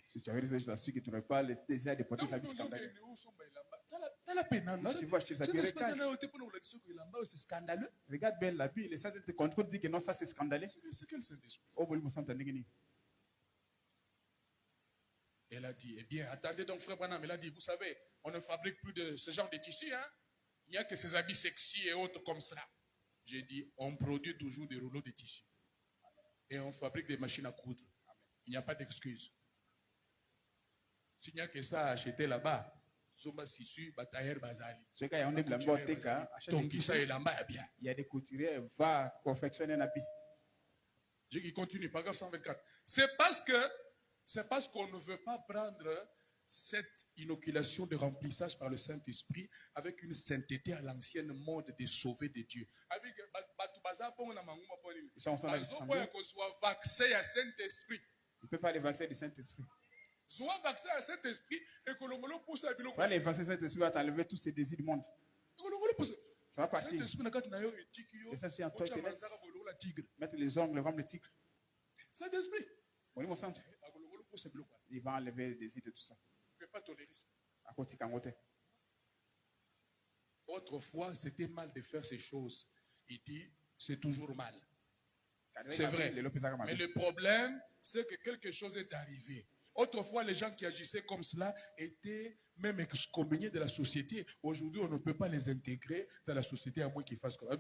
B: si tu avais dit, je t'assure que tu n'aurais pas le désir de porter sa vie scandaleuse. Non, tu vois, je
C: scandaleux.
B: Regarde bien la Bible, le Saint-Esprit te contrôle, dit que non, ça c'est scandaleux.
C: C'est quel Saint-Esprit? Elle a dit, eh bien, attendez donc, frère Branham, elle a dit, vous savez, on ne fabrique plus de ce genre de tissus, hein? Il n'y a que ces habits sexy et autres comme ça. J'ai dit, on produit toujours des rouleaux de tissus. Et on fabrique des machines à coudre. Il n'y a pas d'excuse. S'il n'y a que ça à acheter là-bas, Zomba Sissu, Batayer Bazali.
B: Il y a des couturiers, va confectionner un habit.
C: Il continue, paragraphe 124. C'est parce qu'on ne veut pas prendre cette inoculation de remplissage par le Saint-Esprit avec une sainteté à l'ancienne mode de sauver de Dieu.
B: Il ne peut pas les vacciner du Saint-Esprit.
C: Saint-Esprit
B: les vaccins du Saint-Esprit va t'enlever tous ces désirs du monde. Ça Ça va partir. Le Saint-Esprit en toi, il te laisse mettre les ongles comme le tigre.
C: Saint-Esprit.
B: Il va enlever les désirs de tout ça.
C: Je ne peux pas tolérer ça.
B: À côté, à côté.
C: Autrefois, c'était mal de faire ces choses. Il dit, c'est toujours mal. C'est vrai. Mais le problème, c'est que quelque chose est arrivé. Autrefois, les gens qui agissaient comme cela étaient même excommuniés de la société. Aujourd'hui, on ne peut pas les intégrer dans la société à moins qu'ils fassent comme ça.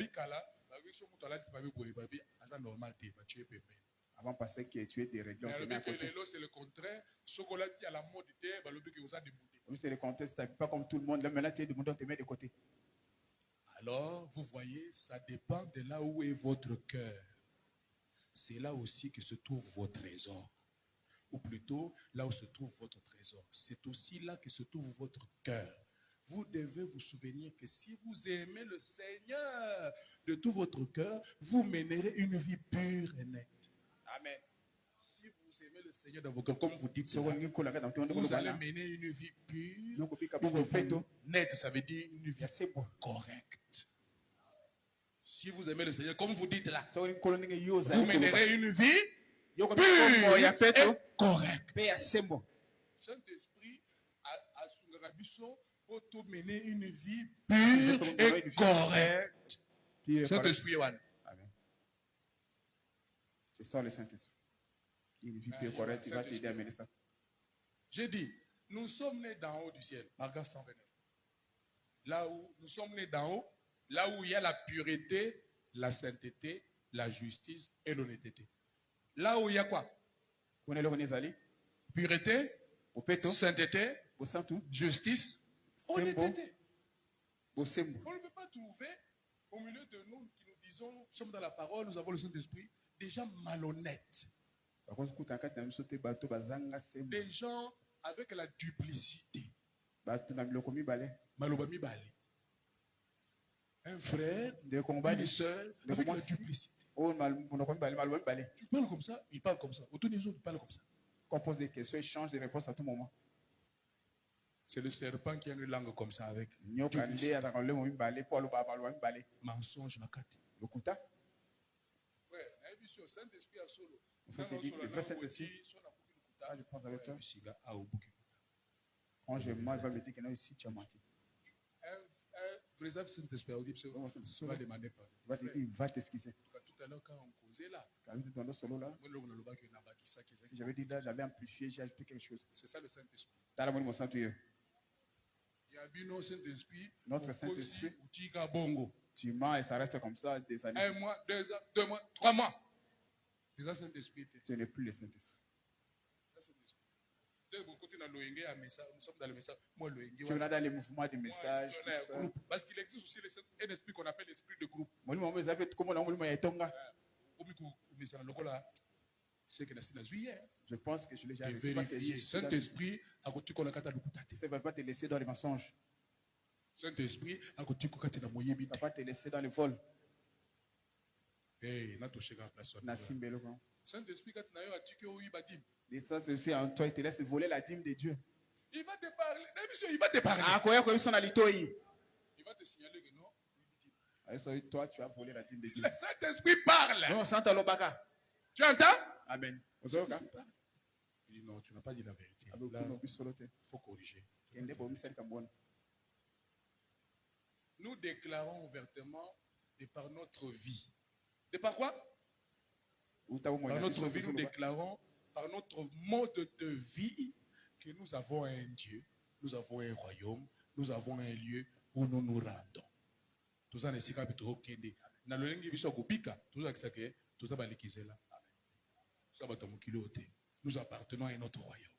B: Avant, parce que tu es dérégler, on te met à côté.
C: C'est le contraire. C'est
B: le contraire, tu n'habites pas comme tout le monde. Là, maintenant, tu es de monde, on te met de côté.
C: Alors, vous voyez, ça dépend de là où est votre cœur. C'est là aussi que se trouve votre trésor. Ou plutôt, là où se trouve votre trésor. C'est aussi là que se trouve votre cœur. Vous devez vous souvenir que si vous aimez le Seigneur de tout votre cœur, vous mènerez une vie pure et nette.
B: Amen.
C: Si vous aimez le Seigneur dans vos cœurs, comme vous dites, vous allez mener une vie pure, nette, ça veut dire une vie correcte. Si vous aimez le Seigneur, comme vous dites là, vous mènerez une vie pure et correcte. Saint-Esprit a son mener une vie pure et correcte. Saint-Esprit,
B: c'est ça le Saint-Esprit. Une vie pure et correcte, il va t'aider à mener ça.
C: J'ai dit, nous sommes nés d'en haut du ciel, paragraphe 129. Là où nous sommes nés d'en haut, là où il y a la pureté, la sainteté, la justice et l'honnêteté. Là où il y a quoi? Pureté, sainteté, justice, honnêteté. On ne peut pas trouver au milieu de nous qui nous disons, nous sommes dans la parole, nous avons le Saint-Esprit, des gens malhonnêtes. Des gens avec la duplicité. Un frère, une soeur, avec la duplicité. Tu parles comme ça, il parle comme ça. Autour des autres, il parle comme ça.
B: Quand on pose des questions, il change de réponse à tout moment.
C: C'est le serpent qui a une langue comme ça avec mensonge na kati. Ouais, le Saint-Esprit a solo.
B: Le vrai Saint-Esprit, je pense avec toi. Quand je mange, il va me dire que non, ici tu as menti.
C: Un vrai Saint-Esprit va demander pardon.
B: Il va t'excuser.
C: Tout à l'heure, quand on causait là,
B: si j'avais dit là, j'avais amplifié, j'ai ajouté quelque chose.
C: C'est ça le Saint-Esprit. Il y a un Saint-Esprit.
B: Notre Saint-Esprit, tu mens et ça reste comme ça des années.
C: 1 mois, 2 ans, 2 mois, 3 mois. C'est ça le Saint-Esprit.
B: Ce n'est plus le Saint-Esprit.
C: Nous sommes dans le message. Moi,
B: tu es dans les mouvements de messages.
C: Parce qu'il existe aussi un esprit qu'on appelle l'esprit de groupe.
B: Je pense que je l'ai déjà
C: vérifié. Saint-Esprit,
B: ça ne va pas te laisser dans les mensonges.
C: Saint-Esprit,
B: ça ne va pas te laisser dans le vol.
C: Saint-Esprit,
B: et ça, c'est aussi en toi, il te laisse voler la dîme de Dieu.
C: Il va te parler. Il va te parler.
B: Il va te signaler que non. Toi, tu as volé la dîme de Dieu.
C: Le Saint-Esprit parle.
B: Non,
C: tu entends?
B: Amen.
C: Il dit non, tu n'as pas dit la vérité. Là, il faut corriger. Nous déclarons ouvertement et par notre vie. De par quoi? Par notre vie, nous déclarons par notre mode de vie que nous avons un Dieu, nous avons un royaume, nous avons un lieu où nous nous rendons. Tout ça, c'est ce que nous appartenons à notre royaume.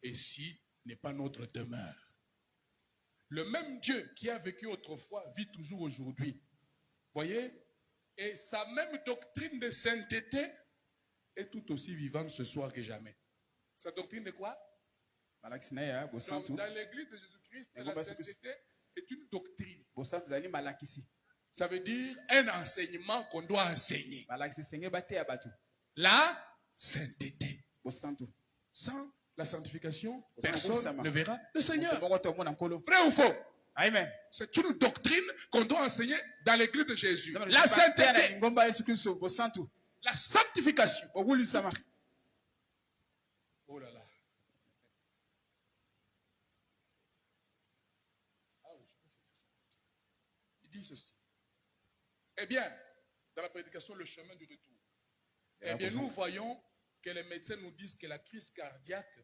C: Et ici n'est pas notre demeure. Le même Dieu qui a vécu autrefois vit toujours aujourd'hui. Voyez? Et sa même doctrine de sainteté est tout aussi vivante ce soir que jamais. Sa doctrine de quoi? Dans l'église de Jésus-Christ, la sainteté est une doctrine. Ça veut dire un enseignement qu'on doit enseigner. La sainteté. Sans la sanctification, personne ne verra le Seigneur. Vrai ou faux?
B: Amen.
C: C'est une doctrine qu'on doit enseigner dans l'église de Jésus. La sainteté. La sanctification. Oh là là. Il dit ceci. Eh bien, dans la prédication, le chemin du retour. Eh bien, nous voyons que les médecins nous disent que la crise cardiaque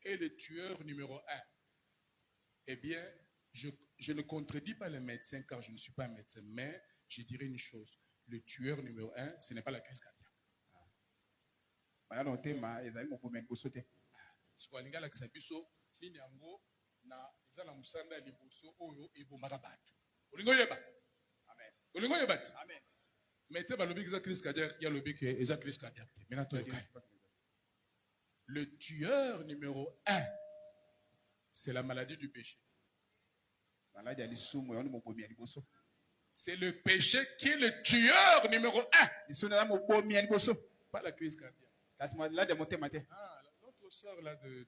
C: est le tueur numéro 1. Eh bien, je ne contredis pas les médecins car je ne suis pas un médecin, mais je dirais une chose. Le tueur numéro 1, ce n'est pas la crise cardiaque. Mais tu sais, le tueur numéro 1, c'est la maladie du péché. C'est le péché qui est le tueur numéro 1. Pas la crise cardiaque. Ah, notre soeur là de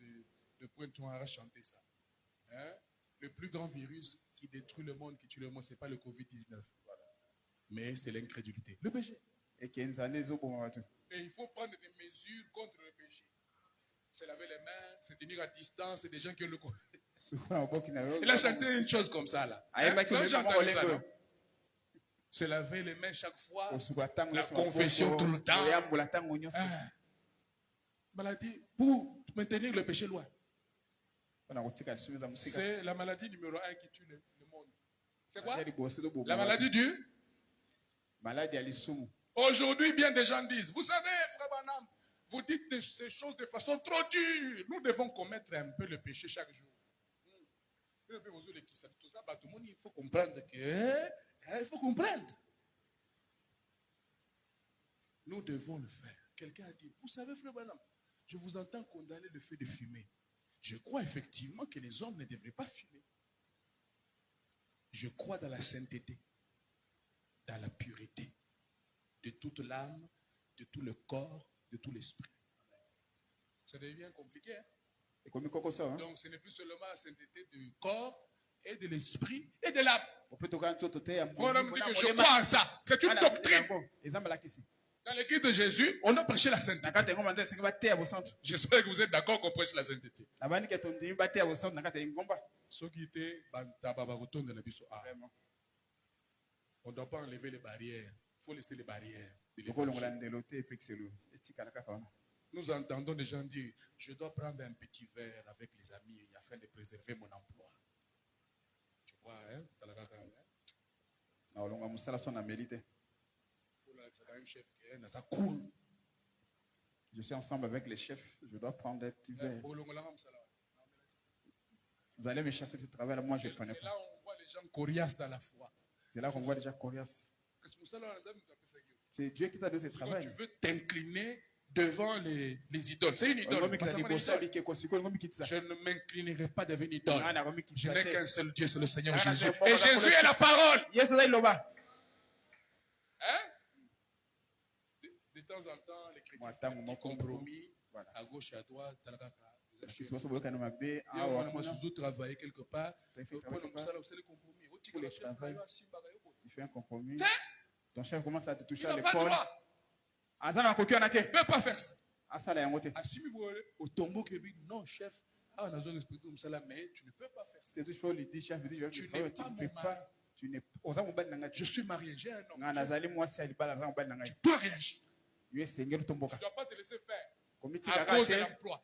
C: Pointe-Noire a chanté ça. Hein? Le plus grand virus qui détruit le monde, qui tue le monde, ce n'est pas le Covid-19. Mais c'est l'incrédulité. Le péché. Et il faut prendre des mesures contre le péché. Se laver les mains, se tenir à distance, c'est des gens qui ont le Covid. Il a chanté une chose comme ça là. Hein? Ça, non? Se laver les mains chaque fois, la confession tout le temps. Maladie pour maintenir le péché loin. C'est la maladie numéro 1 qui tue le monde. C'est quoi? La maladie du? Aujourd'hui, bien des gens disent, vous savez, frère Branham, vous dites ces choses de façon trop dure. Nous devons commettre un peu le péché chaque jour. Il faut comprendre que... Il faut comprendre. Nous devons le faire. Quelqu'un a dit, vous savez, frère Branham, je vous entends condamner le fait de fumer. Je crois effectivement que les hommes ne devraient pas fumer. Je crois dans la sainteté, dans la pureté, de toute l'âme, de tout le corps, de tout l'esprit. Ça devient compliqué. Hein? Donc ce n'est plus seulement la sainteté du corps et de l'esprit et de l'âme. Je crois en ça. C'est une doctrine. Dans l'église de Jésus, on a prêché la sainteté. J'espère que vous êtes d'accord qu'on prêche la sainteté. On ne doit pas enlever les barrières. Il faut laisser les barrières. Nous entendons des gens dire, je dois prendre un petit verre avec les amis afin de préserver mon emploi. Tu vois, hein?
B: Je suis ensemble avec les chefs, je dois prendre un petit verre. Vous allez me chasser ce travail-là, moi je ne connais pas.
C: C'est là où on voit les gens coriaces dans la foi.
B: C'est là qu'on voit déjà coriaces. C'est Dieu qui t'a donné ce travail.
C: Tu veux t'incliner devant les idoles. C'est une idole. Je ne m'inclinerai pas devant une idole. Je n'ai qu'un seul Dieu, c'est le Seigneur Jésus. Et Jésus est la parole. Hein? De temps en temps, les chrétiens font un petit compromis à gauche et à droite. Travailler quelque part.
B: Il fait un compromis. Ton chef commence à te toucher à l'épaule.
C: Il ne peut pas faire ça. Non, chef. Mais tu ne peux pas faire ça. Tu n'es pas mon mari. Je suis marié, j'ai un homme. Tu dois réagir. Tu ne dois pas te laisser faire à cause de l'emploi.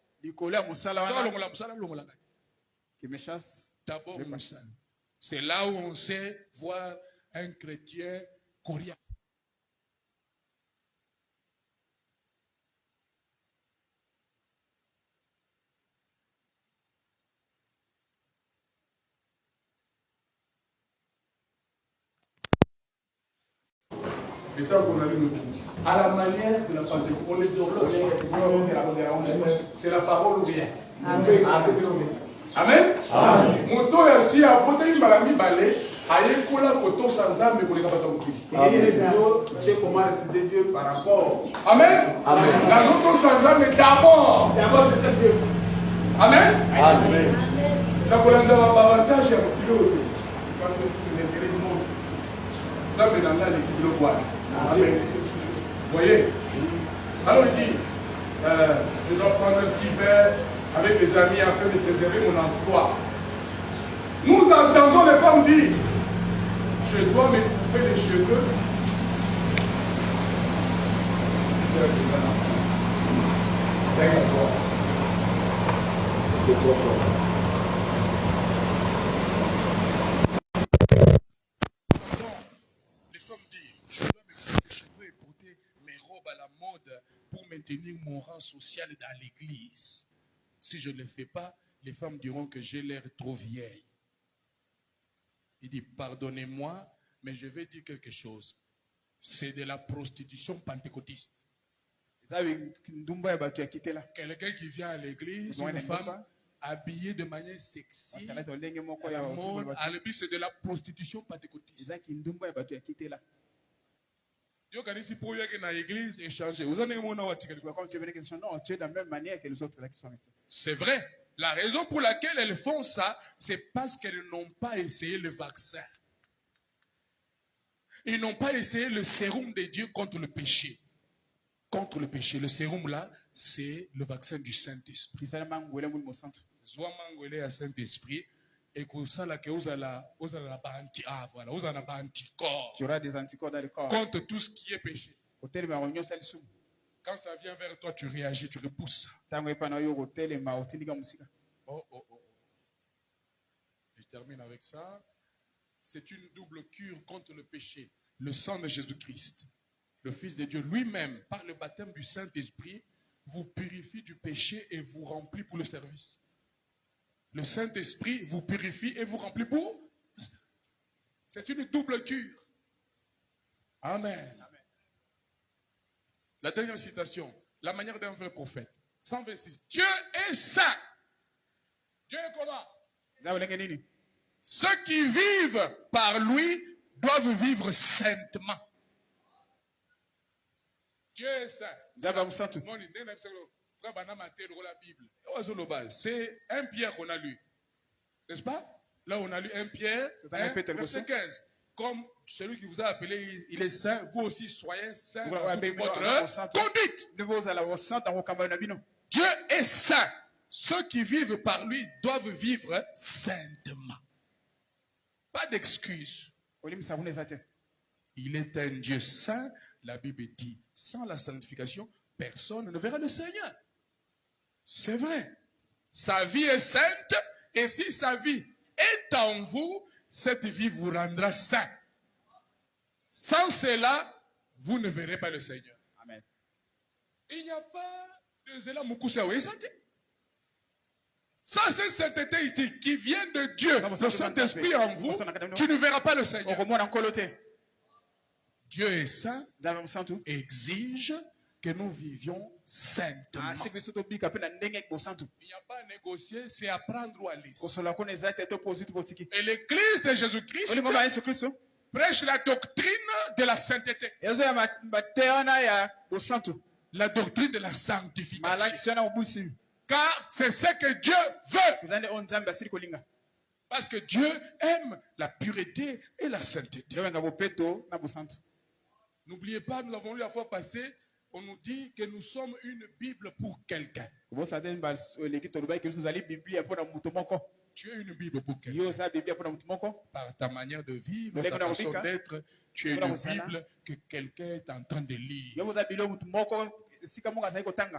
C: D'abord, c'est là où on sait voir un chrétien coriace. Le temps qu'on a vu le coup, à la manière de la pandémie, on est dormi, c'est la parole ou rien. Amen. Amen. Moto ya si a poté malami balé, aye kola koto sanzambe pour les kapatokuli.
B: C'est comment respecter Dieu par rapport.
C: Amen. La koto sanzambe d'abord. C'est Dieu. Amen. La kolanda avantage ya kilo.
E: Amen. Vous voyez? Alors il dit, je dois prendre un petit verre avec mes amis afin de préserver mon emploi. Nous entendons les femmes dire, je dois me couper les cheveux.
A: C'est trop fort.
C: Les femmes disent, je dois me couper les cheveux et porter mes robes à la mode pour maintenir mon rang social dans l'église. Si je ne le fais pas, les femmes diront que j'ai l'air trop vieille. Il dit, pardonnez-moi, mais je vais dire quelque chose. C'est de la prostitution pentecôtiste. Quelqu'un qui vient à l'église, une femme habillée de manière sexy, à la mode, à l'église, c'est de la prostitution pentecôtiste. Dieu quand il pour que dans l'église échanger. Vous en avez mon
B: tu es de la même manière que les autres là qui sont ici.
C: C'est vrai. La raison pour laquelle elles font ça, c'est parce qu'elles n'ont pas essayé le vaccin. Ils n'ont pas essayé le sérum de Dieu contre le péché. Contre le péché. Le sérum là, c'est le vaccin du Saint-Esprit. Soit mangouélé à Saint-Esprit. Et que ça là que vous allez anticorps.
B: Tu auras des anticorps dans le corps.
C: Contre tout ce qui est péché. Quand ça vient vers toi, tu réagis, tu repousses. Je termine avec ça. C'est une double cure contre le péché. Le sang de Jésus-Christ, le Fils de Dieu lui-même, par le baptême du Saint-Esprit, vous purifie du péché et vous remplit pour le service. Le Saint-Esprit vous purifie et vous remplit pour le service. C'est une double cure. Amen. La dernière citation, la manière d'un vrai prophète. 126. Dieu est saint. Dieu est comment? Ceux qui vivent par lui doivent vivre saintement. Dieu est saint. C'est 1 Pierre qu'on a lu. N'est-ce pas? Là, on a lu 1 Pierre, verset 15. Comme celui qui vous a appelé, il est saint, vous aussi soyez saint dans votre conduite. Dieu est saint. Ceux qui vivent par lui doivent vivre saintement. Pas d'excuses. Il est un Dieu saint. La Bible dit, sans la sanctification, personne ne verra le Seigneur. C'est vrai. Sa vie est sainte, et si sa vie est en vous, cette vie vous rendra saint. Sans cela, vous ne verrez pas le Seigneur.
B: Amen.
C: Il n'y a pas de zéla mukoussa ou santé. Ça, c'est sainteté qui vient de Dieu. Le Saint-Esprit en vous, tu ne verras pas le Seigneur. Dieu est saint, exige que nous vivions saintement. Il n'y a pas à négocier, c'est à prendre ou à laisser. Et l'Église de Jésus-Christ prêche la doctrine de la sainteté. La doctrine de la sanctification. Car c'est ce que Dieu veut. Parce que Dieu aime la pureté et la sainteté. N'oubliez pas, nous avons lu la fois passée, on nous dit que nous sommes une Bible pour quelqu'un. Tu es une Bible pour quelqu'un. Par ta manière de vivre, ta façon d'être, tu es une Bible que quelqu'un est en train de lire.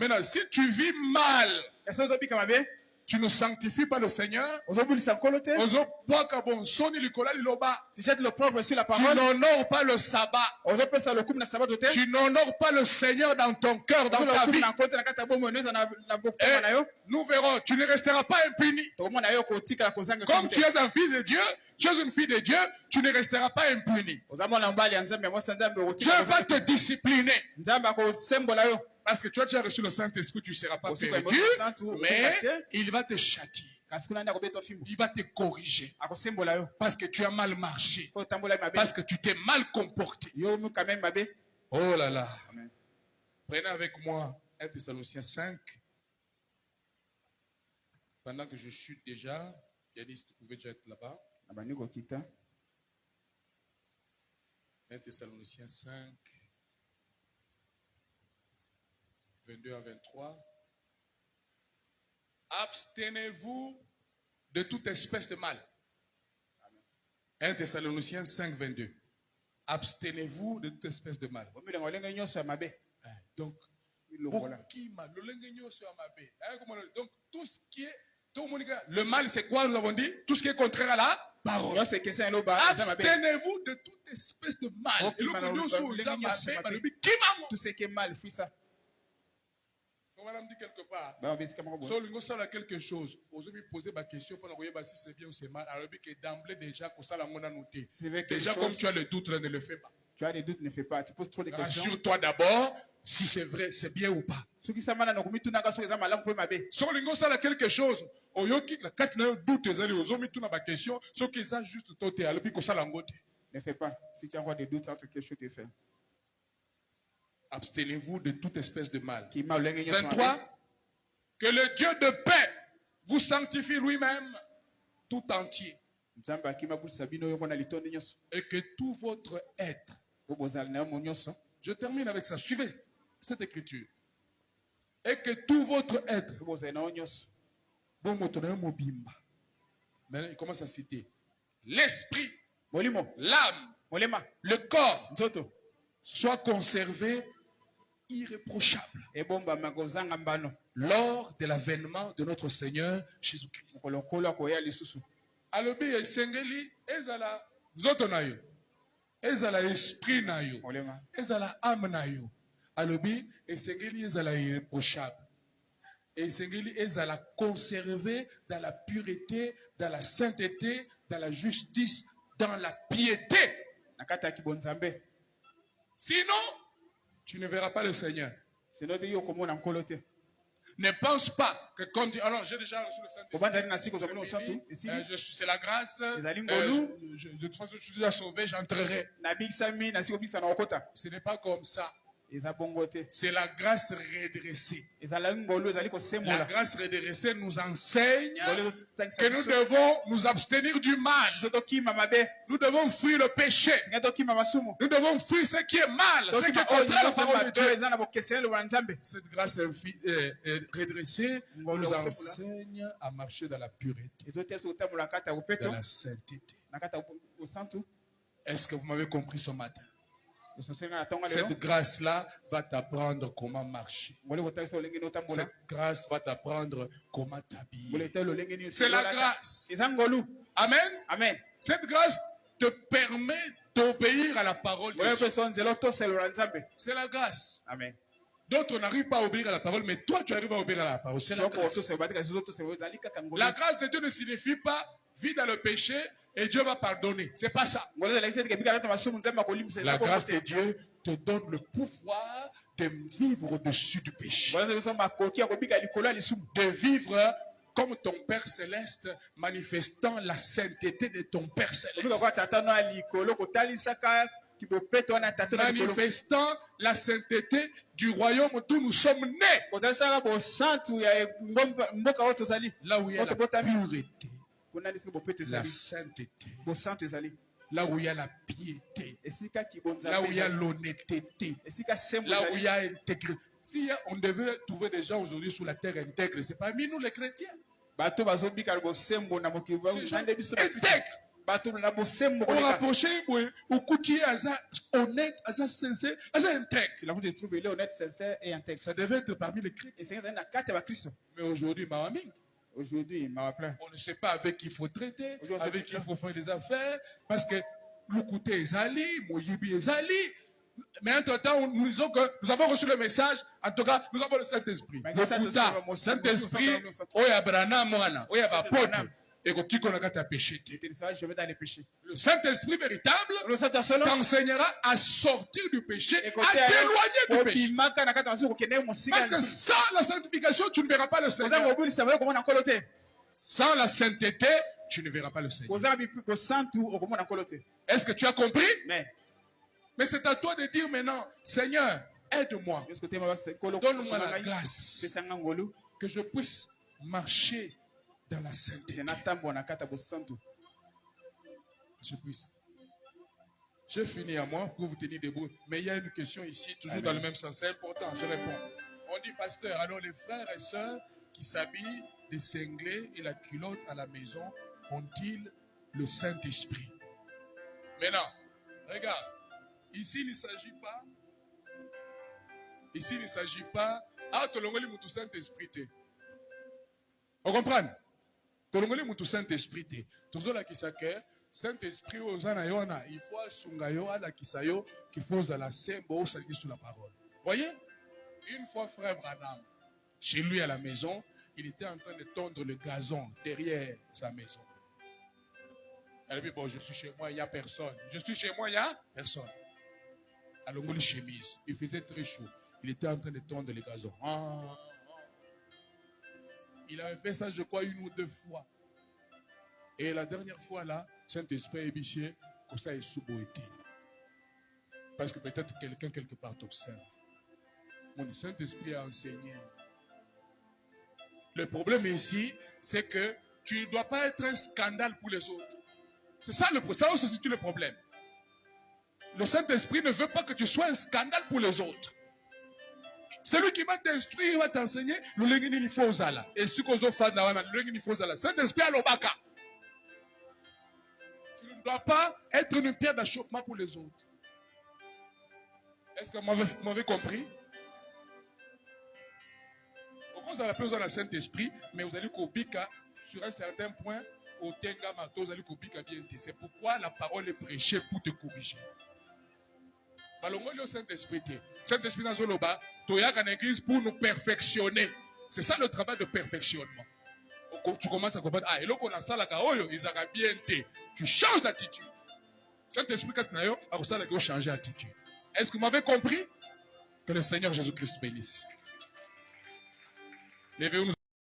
C: Maintenant, si tu vis mal, tu ne sanctifies pas le Seigneur. Tu n'honores pas le sabbat. Tu n'honores pas le Seigneur dans ton cœur, dans ta vie. Et nous verrons, tu ne resteras pas impuni. Comme tu es un fils de Dieu, tu es une fille de Dieu, tu ne resteras pas impuni. Dieu va te discipliner. Parce que tu as déjà reçu le Saint-Esprit, tu ne seras pas perdu, mais il va te châtier. Il va te corriger. Parce que tu as mal marché. Parce que tu t'es mal comporté. Oh là là. Prenez avec moi 1 Thessaloniciens 5. Pendant que je chute déjà, pianiste, vous pouvez déjà être là-bas. 1 Thessaloniciens 5, 22 à 23. Abstenez-vous de toute espèce de mal. 1 Thessaloniciens 5, 22. Abstenez-vous de toute espèce de mal. Donc, tout ce qui est... Le mal, c'est quoi, nous avons dit? Tout ce qui est contraire à la parole. Abstenez-vous de toute espèce de mal.
B: Tout ce qui est mal, fuis ça.
C: Madame dit quelque part. Si on a quelque chose, vous me poser ma question pour envoyer si c'est bien ou c'est mal. Alors que d'emblée déjà, déjà comme tu as le doute, ne le fais pas.
B: Tu as des doutes, ne fais pas. Tu poses trop de questions.
C: Rassure-toi d'abord si c'est vrai, c'est bien ou pas. Si on a quelque chose,
B: ne fais pas. Si tu as encore des doutes, entre quelque chose, tu fais.
C: Abstenez-vous de toute espèce de mal. 23. Que le Dieu de paix vous sanctifie lui-même tout entier. Et que tout votre être. Je termine avec ça. Suivez cette écriture. Et que tout votre être. Maintenant, il commence à citer. L'esprit, l'âme, le corps soit conservé irréprochable lors de l'avènement de notre Seigneur Jésus-Christ. Alobi esengeli ezala nzoto na yo, ezala esprit na yo, ezala âme na yo. Alobi esengeli ezala irréprochable. Esengeli ezala conservé dans la pureté, dans la sainteté, dans la justice, dans la piété. Sinon, tu ne verras pas le Seigneur. Ne pense pas que quand tu... Alors, j'ai déjà reçu le Saint-Esprit. C'est la grâce. De toute façon, je suis déjà sauvé, j'entrerai. Ce n'est pas comme ça. C'est la grâce redressée. La grâce redressée nous enseigne que nous devons nous abstenir du mal. Nous devons fuir le péché. Nous devons fuir ce qui est mal, ce qui est contraire à la parole de Dieu. Cette grâce redressée nous enseigne à marcher dans la pureté, dans la sainteté. Est-ce que vous m'avez compris ce matin? Cette grâce-là va t'apprendre comment marcher. Cette grâce va t'apprendre comment t'habiller. C'est la grâce. Amen.
B: Amen.
C: Cette grâce te permet d'obéir à la parole de Dieu. C'est la grâce.
B: Amen.
C: D'autres n'arrivent pas à obéir à la parole, mais toi tu arrives à obéir à la parole. C'est la grâce. La grâce de Dieu ne signifie pas vie dans le péché et Dieu va pardonner. C'est pas ça. La grâce de Dieu te donne le pouvoir de vivre au-dessus du péché. De vivre comme ton Père Céleste, manifestant la sainteté de ton Père Céleste. Manifestant la sainteté du royaume d'où nous sommes nés. Là où il y a la pureté, la sainteté, là où il y a la piété, là où il y a l'honnêteté, là où il y a l'intégrité. Si on devait trouver des gens aujourd'hui sur la terre intègres, c'est parmi nous les chrétiens. Intègres. On rapproche au coutier honnête, sincère, intègre. Ça devait être parmi les chrétiens. Mais aujourd'hui, on ne sait pas avec qui il faut traiter, avec qui il faut faire des affaires, parce que le côté est ali, Moyibi est ali. Mais entre-temps, nous disons que nous avons reçu le message. En tout cas, nous avons le Saint-Esprit. Le Saint-Esprit, et que tu connais ta péché. Le Saint-Esprit véritable t'enseignera à sortir du péché, à t'éloigner du péché. Parce que sans la sanctification, tu ne verras pas le Seigneur. Sans la sainteté, tu ne verras pas le Seigneur. Est-ce que tu as compris? Mais c'est à toi de dire maintenant, Seigneur, aide-moi. Donne-moi la grâce que je puisse marcher dans la sainteté. J'ai fini à moi pour vous tenir debout. Mais il y a une question ici, toujours dans le même sens. C'est important, je réponds. On dit, pasteur, alors les frères et sœurs qui s'habillent des cinglés et la culotte à la maison ont-ils le Saint-Esprit? Maintenant, regarde. Ici, il ne s'agit pas. Ici, il ne s'agit pas. Ah, tu as le Saint-Esprit. On comprend? Tu as le Saint-Esprit. Tu as le Saint-Esprit aux anayona. Il faut sungayo à la kisayo qu'il faut à la sembo sur la parole. Voyez? Une fois frère Branham, chez lui à la maison, il était en train de tondre le gazon derrière sa maison. Elle dit, bon, je suis chez moi, il n'y a personne. Je suis chez moi, il n'y a personne. Alors, on chemise. Il faisait très chaud. Il était en train de tondre le gazon. Il avait fait ça, je crois, 1 ou 2 fois. Et la dernière fois, là, Saint-Esprit est biché, comme ça, il est sous-boité. Parce que peut-être quelqu'un, quelque part, t'observe. Mon Saint-Esprit a enseigné. Le problème ici, c'est que tu ne dois pas être un scandale pour les autres. C'est ça le problème. Ça où se situe le problème. Le Saint-Esprit ne veut pas que tu sois un scandale pour les autres. Celui qui va t'instruire, va t'enseigner, le lengini ni fozala. Et ce qu'on a fait dans le lengini fozala, Saint-Esprit à l'obaka. Tu ne dois pas être une pierre d'achoppement pour les autres. Est-ce que vous m'avez compris? Vous allez appeler le Saint-Esprit, mais vous allez kobika sur un certain point, au tenga mato, vous allez kobika bien. C'est pourquoi la parole est prêchée pour te corriger. Le Saint-Esprit, Saint-Esprit dans Zoloba, toyaka en église pour nous perfectionner. C'est ça le travail de perfectionnement. Tu commences à comprendre, ah, et là qu'on a ça là, ils ont bien été. Tu changes d'attitude. Saint-Esprit, quand tu as ça là, il faut changer d'attitude. Est-ce que vous m'avez compris? Que le Seigneur Jésus-Christ bénisse. Levez-vous.